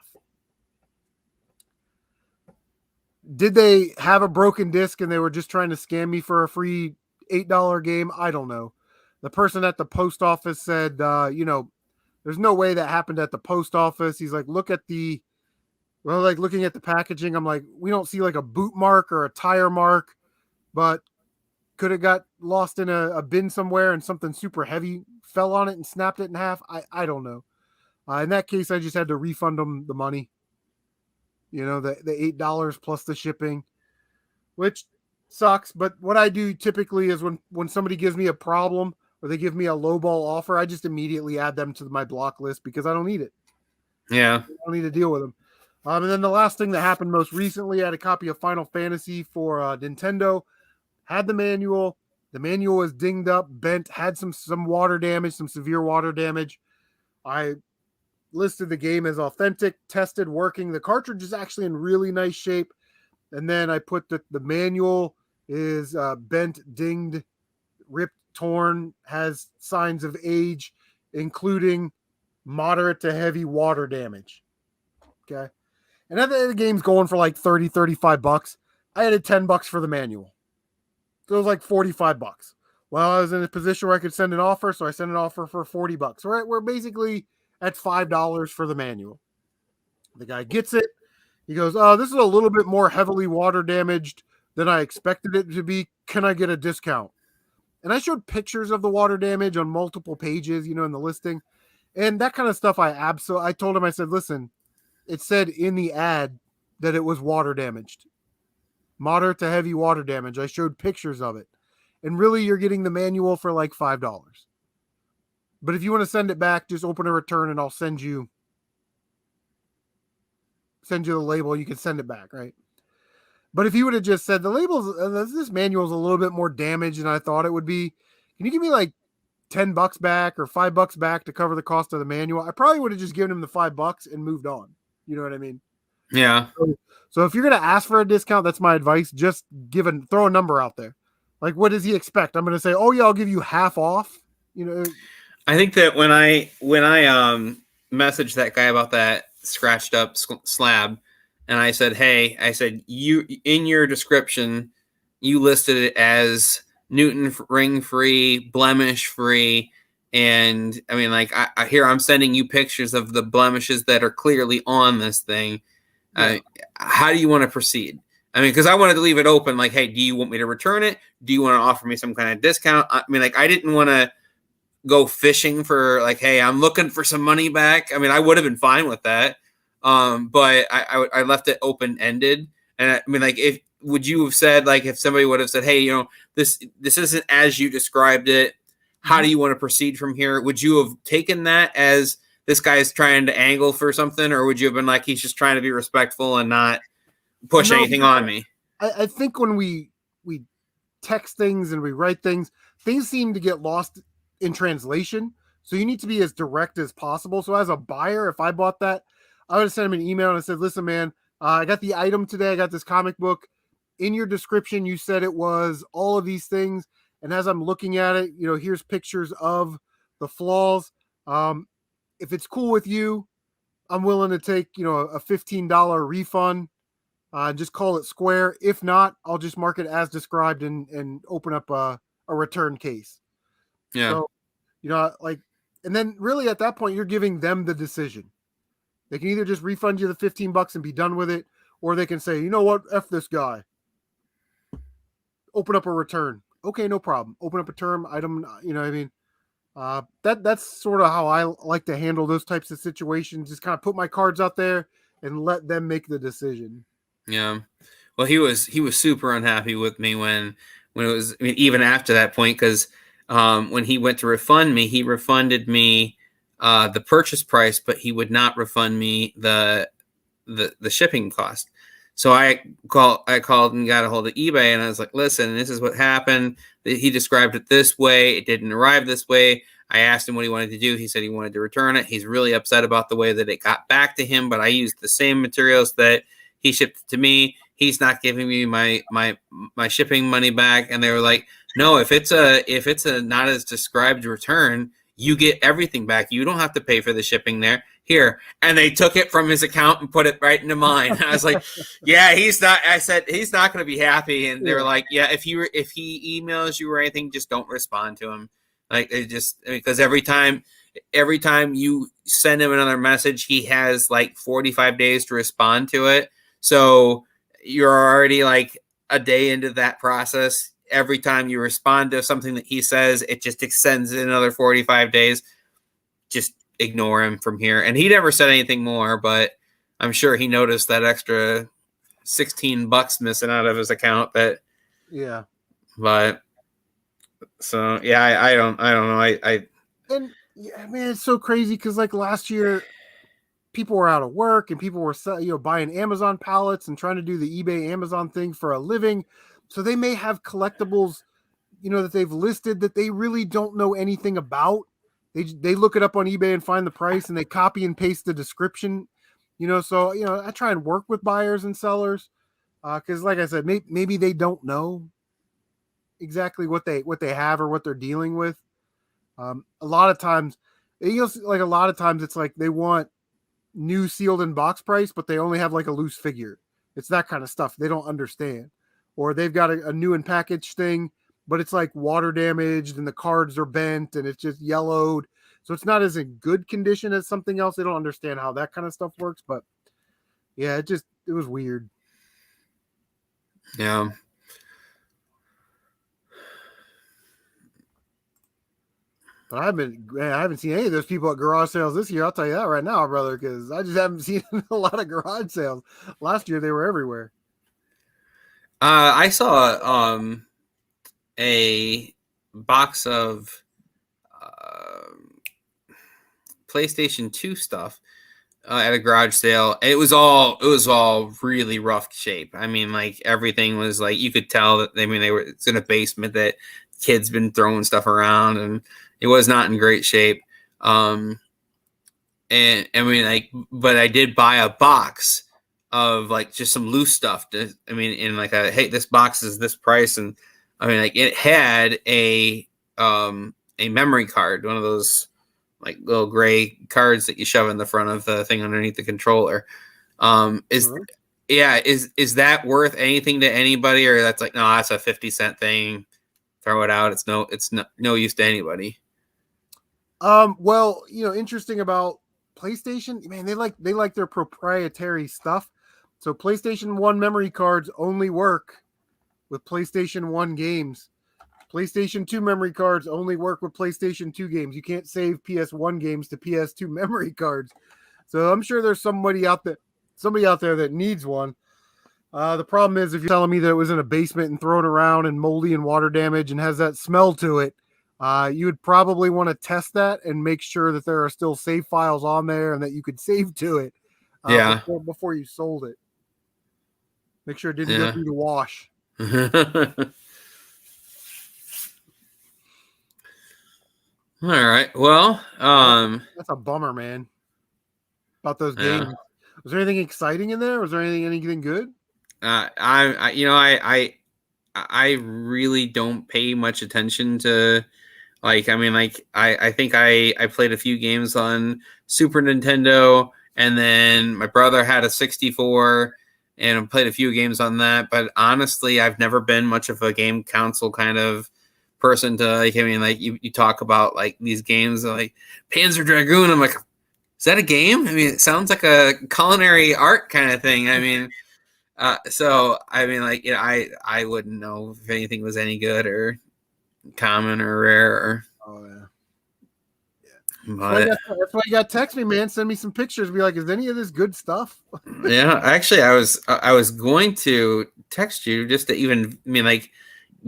Did they have a broken disc and they were just trying to scam me for a free $8 game? I don't know. The person at the post office said, there's no way that happened at the post office. He's like, looking at the packaging, I'm like, we don't see like a boot mark or a tire mark, but could have got lost in a bin somewhere and something super heavy fell on it and snapped it in half. I don't know. In that case, I just had to refund them the money. The $8 plus the shipping, which sucks. But what I do typically is when somebody gives me a problem or they give me a lowball offer, I just immediately add them to my block list because I don't need it. Yeah. I don't need to deal with them. And then the last thing that happened most recently, I had a copy of Final Fantasy for Nintendo, had the manual. The manual was dinged up, bent, had some water damage, some severe water damage. I listed the game as authentic, tested, working. The cartridge is actually in really nice shape. And then I put the manual is bent, dinged, ripped, torn, has signs of age, including moderate to heavy water damage. Okay. And the game's going for like $30-$35. I added $10 for the manual. So it was like $45. Well, I was in a position where I could send an offer, so I sent an offer for $40. We're basically at $5 for the manual. The guy gets it. He goes, "Oh, this is a little bit more heavily water damaged than I expected it to be. Can I get a discount?" And I showed pictures of the water damage on multiple pages, in the listing. And that kind of stuff I told him, I said, listen, it said in the ad that it was water damaged. Moderate to heavy water damage. I showed pictures of it. And really, you're getting the manual for like $5. But if you want to send it back, just open a return and I'll send you the label. You can send it back, right? But if you would have just said the labels, this manual is a little bit more damaged than I thought it would be. Can you give me like $10 back or $5 back to cover the cost of the manual? I probably would have just given him the $5 and moved on. You know what I mean? Yeah. So if you're going to ask for a discount, that's my advice. Just throw a number out there. Like, what does he expect? I'm going to say, oh yeah, I'll give you half off. I think that when I messaged that guy about that scratched up slab, and I said, hey, you in your description, you listed it as Newton ring free, blemish free. And I mean, like I'm sending you pictures of the blemishes that are clearly on this thing. Yeah. How do you want to proceed? I mean, because I wanted to leave it open. Like, hey, do you want me to return it? Do you want to offer me some kind of discount? I mean, like, I didn't want to go fishing for like, hey, I'm looking for some money back. I mean, I would have been fine with that. But I left it open ended. And I mean, like, would you have said, like, if somebody would have said, hey, this isn't as you described it. How do you want to proceed from here? Would you have taken that as this guy's trying to angle for something, or would you have been like, he's just trying to be respectful and not push anything on me? I think when we text things and we write things seem to get lost in translation. So you need to be as direct as possible. So as a buyer, if I bought that, I would have sent him an email and I said, listen, man, I got the item today. I got this comic book. In your description, you said it was all of these things. And as I'm looking at it, here's pictures of the flaws. If it's cool with you, I'm willing to take, a $15 refund. Just call it square. If not, I'll just mark it as described and open up a return case. Yeah. So, and then really at that point, you're giving them the decision. They can either just refund you the $15 and be done with it, or they can say, you know what, F this guy. Open up a return. Okay, no problem. Open up a term item. You know what I mean? That's sort of how I like to handle those types of situations. Just kind of put my cards out there and let them make the decision. Yeah. Well, he was super unhappy with me when it was, I mean, even after that point, because when he went to refund me, he refunded me the purchase price, but he would not refund me the the shipping cost. So I called and got a hold of eBay, and I was like, listen, this is what happened. He described it this way. It didn't arrive this way. I asked him what he wanted to do. He said he wanted to return it. He's really upset about the way that it got back to him, but I used the same materials that he shipped to me. He's not giving me my shipping money back. And they were like, no, if it's a not as described return, you get everything back. You don't have to pay for the shipping there. Here. And they took it from his account and put it right into mine. I was like, yeah, he's not. I said, he's not going to be happy. And they were like, yeah, if he emails you or anything, just don't respond to him. Like, it just, because every time you send him another message, he has like 45 days to respond to it. So you're already like a day into that process. Every time you respond to something that he says, it just extends another 45 days. Just ignore him from here. And he never said anything more, but I'm sure he noticed that extra $16 missing out of his account. But so yeah, I don't know. And yeah, man, it's so crazy because like last year, people were out of work and people were buying Amazon pallets and trying to do the eBay Amazon thing for a living. So they may have collectibles, that they've listed that they really don't know anything about. They look it up on eBay and find the price and they copy and paste the description, So, I try and work with buyers and sellers because, like I said, maybe they don't know exactly what they have or what they're dealing with. A lot of times, it's like they want new sealed in box price, but they only have like a loose figure. It's that kind of stuff they don't understand. Or they've got a new and packaged thing, but it's like water damaged and the cards are bent and it's just yellowed. So it's not as in good condition as something else. They don't understand how that kind of stuff works. But yeah, it was weird. Yeah. But I haven't seen any of those people at garage sales this year. I'll tell you that right now, brother, because I just haven't seen a lot of garage sales. Last year they were everywhere. I saw a box of PlayStation 2 stuff at a garage sale. It was all really rough shape. I mean, like everything was like you could tell that it's in a basement that kids been throwing stuff around, and it was not in great shape. And I mean, like, but I did buy a box of like just some loose stuff. In like hey, this box is this price, and I mean, like it had a memory card, one of those like little gray cards that you shove in the front of the thing underneath the controller. Is that worth anything to anybody, or that's like, no, that's a 50-cent thing, throw it out. It's no use to anybody. Well, interesting about PlayStation, man, they like their proprietary stuff. So PlayStation 1 memory cards only work with PlayStation 1 games. PlayStation 2 memory cards only work with PlayStation 2 games. You can't save PS1 games to PS2 memory cards. So I'm sure there's somebody out there that needs one. The problem is if you're telling me that it was in a basement and thrown around and moldy and water damage and has that smell to it, you would probably want to test that and make sure that there are still save files on there and that you could save to it before you sold it. Make sure it didn't go through the wash. All right. Well, that's a bummer, man. About those games. Was there anything exciting in there? Was there anything good? I really don't pay much attention to, I think I played a few games on Super Nintendo, and then my brother had a 64 and I played a few games on that. But honestly, I've never been much of a game console kind of person to you talk about like these games like Panzer Dragoon. I'm like, is that a game? I mean, it sounds like a culinary art kind of thing. I mean, I wouldn't know if anything was any good or common or rare. But that's why you got to text me, man. Send me some pictures. Be like, is any of this good stuff? Yeah, actually, I was going to text you just to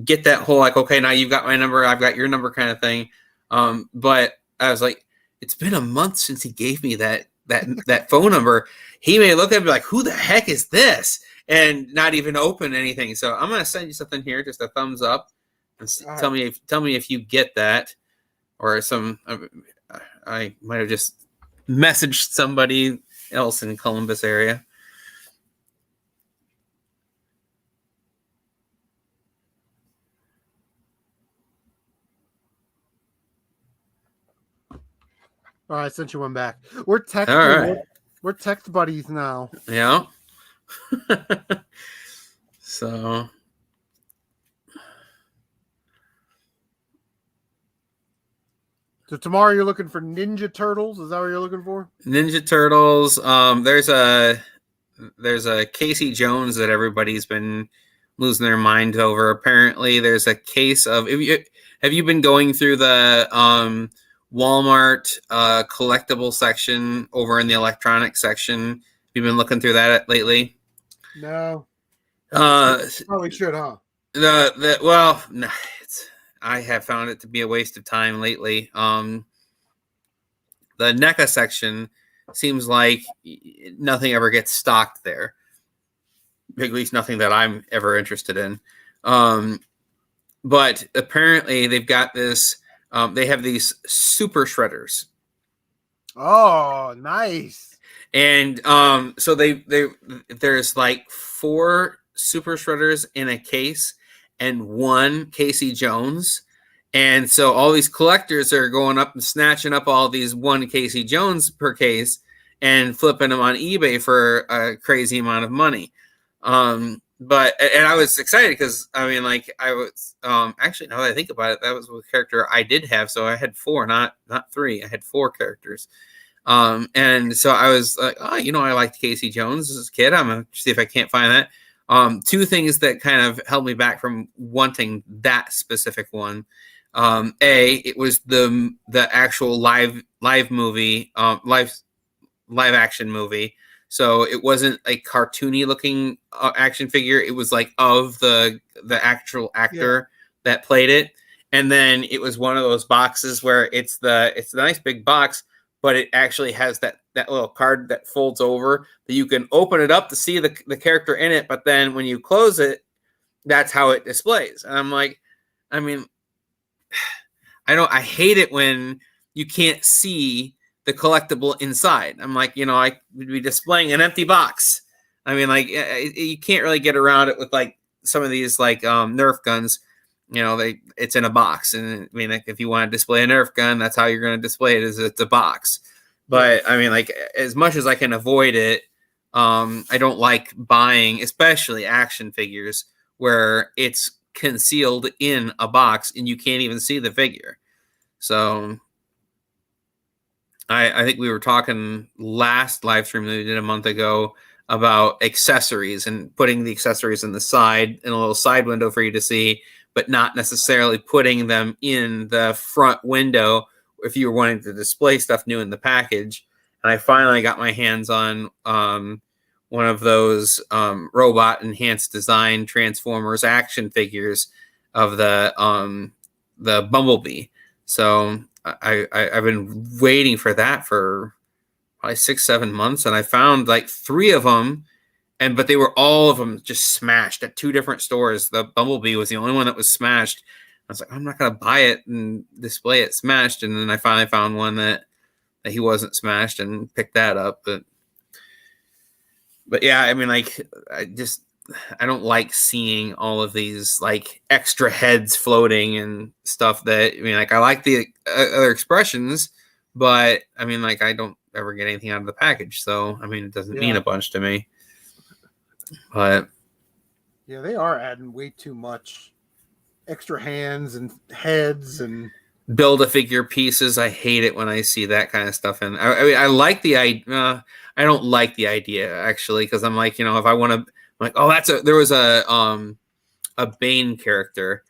get that whole okay, now you've got my number, I've got your number kind of thing. But I was like, it's been a month since he gave me that that phone number, he may look at it and be like, who the heck is this? And not even open anything. So I'm gonna send you something here, just a thumbs up, and tell me if you get that, or some. I might have just messaged somebody else in Columbus area. All right, I sent you one back. We're texting. All right. We're text buddies now. Yeah. So. So tomorrow you're looking for Ninja Turtles. Is that what you're looking for? Ninja Turtles. There's a Casey Jones that everybody's been losing their mind over. Apparently, there's a case of. Have you been going through the Walmart collectible section over in the electronics section? Have you been looking through that lately? No. Probably should, huh? Well, no, I have found it to be a waste of time lately. The NECA section seems like nothing ever gets stocked there. At least nothing that I'm ever interested in. But apparently they've got this. They have these super shredders. Oh, nice. And so there's like 4 super shredders in a case and 1 Casey Jones. And so all these collectors are going up and snatching up all these 1 Casey Jones per case and flipping them on eBay for a crazy amount of money. But I was excited because I mean, like I was actually, now that I think about it, that was a character I did have. So I had 4, not 3. I had 4 characters. And so I was like, oh, I liked Casey Jones as a kid. I'm gonna see if I can't find that. 2 things that kind of held me back from wanting that specific one. It was the actual live movie, live action movie. So it wasn't a cartoony looking action figure. It was like of the actual actor that played it. And then it was one of those boxes where it's the nice big box, but it actually has that little card that folds over that you can open it up to see the character in it. But then when you close it, that's how it displays. And I'm like, I mean, I hate it when you can't see the collectible inside. I'm like, I would be displaying an empty box. I mean, like you can't really get around it with like some of these like Nerf guns. It's in a box, and I mean, like, if you want to display a Nerf gun, that's how you're going to display it. Is it's a box. But I mean, like as much as I can avoid it, I don't like buying, especially action figures where it's concealed in a box and you can't even see the figure. So I think we were talking last live stream that we did a month ago about accessories and putting the accessories in the side in a little side window for you to see, but not necessarily putting them in the front window if you were wanting to display stuff new in the package. And I finally got my hands on one of those robot enhanced design Transformers action figures of the Bumblebee. So I've been waiting for that for probably 6-7 months, and I found like 3 of them, but they were all of them just smashed at 2 different stores. The Bumblebee was the only one that was smashed. I was like, I'm not gonna buy it and display it smashed. And then I finally found one that he wasn't smashed and picked that up. But yeah, I mean, like I don't like seeing all of these like extra heads floating and stuff. That I mean, like I like the other expressions, but I mean, like I don't ever get anything out of the package. So I mean, it doesn't mean a bunch to me. But yeah, they are adding way too much extra hands and heads and Build-A-Figure pieces. I hate it when I see that kind of stuff. And I mean, I like the idea. I don't like the idea actually, because I'm like, if I want to, like, oh, there was a Bane character,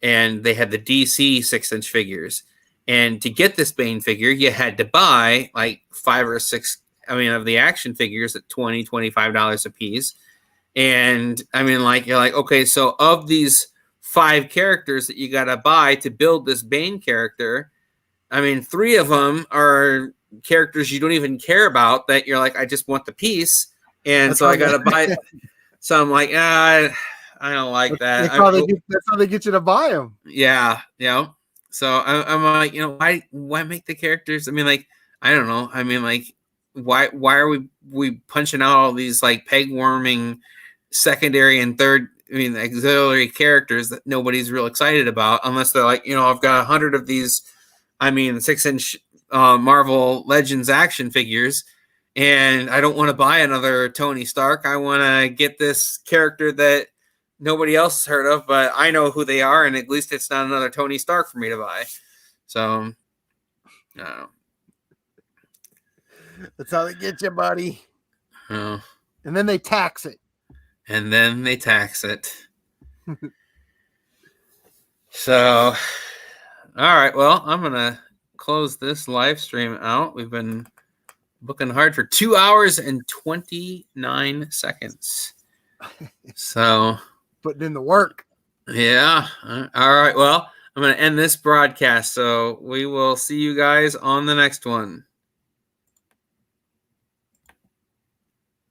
and they had the DC 6-inch figures, and to get this Bane figure, you had to buy like 5 or 6. I mean, of the action figures at $25 a piece. And I mean, like, you're like, okay, so of these 5 characters that you got to buy to build this Bane character, I mean, 3 of them are characters you don't even care about that you're like, I just want the piece, and That's so how I gotta buy it. So I'm like, I don't like that. That's how they get you to buy them. Yeah, So I'm like, why make the characters? I mean, like, I don't know. I mean, like, why are we punching out all these like peg warming secondary and third, auxiliary characters that nobody's real excited about, unless they're like, I've got 100 of these, 6-inch Marvel Legends action figures, and I don't want to buy another Tony Stark. I want to get this character that nobody else has heard of, but I know who they are, and at least it's not another Tony Stark for me to buy. So, I don't know. That's how they get you, buddy. Oh. And then they tax it. So, all right. Well, I'm going to close this live stream out. We've been booking hard for 2 hours and 29 seconds. So, putting in the work. Yeah. All right. Well, I'm going to end this broadcast. So we will see you guys on the next one.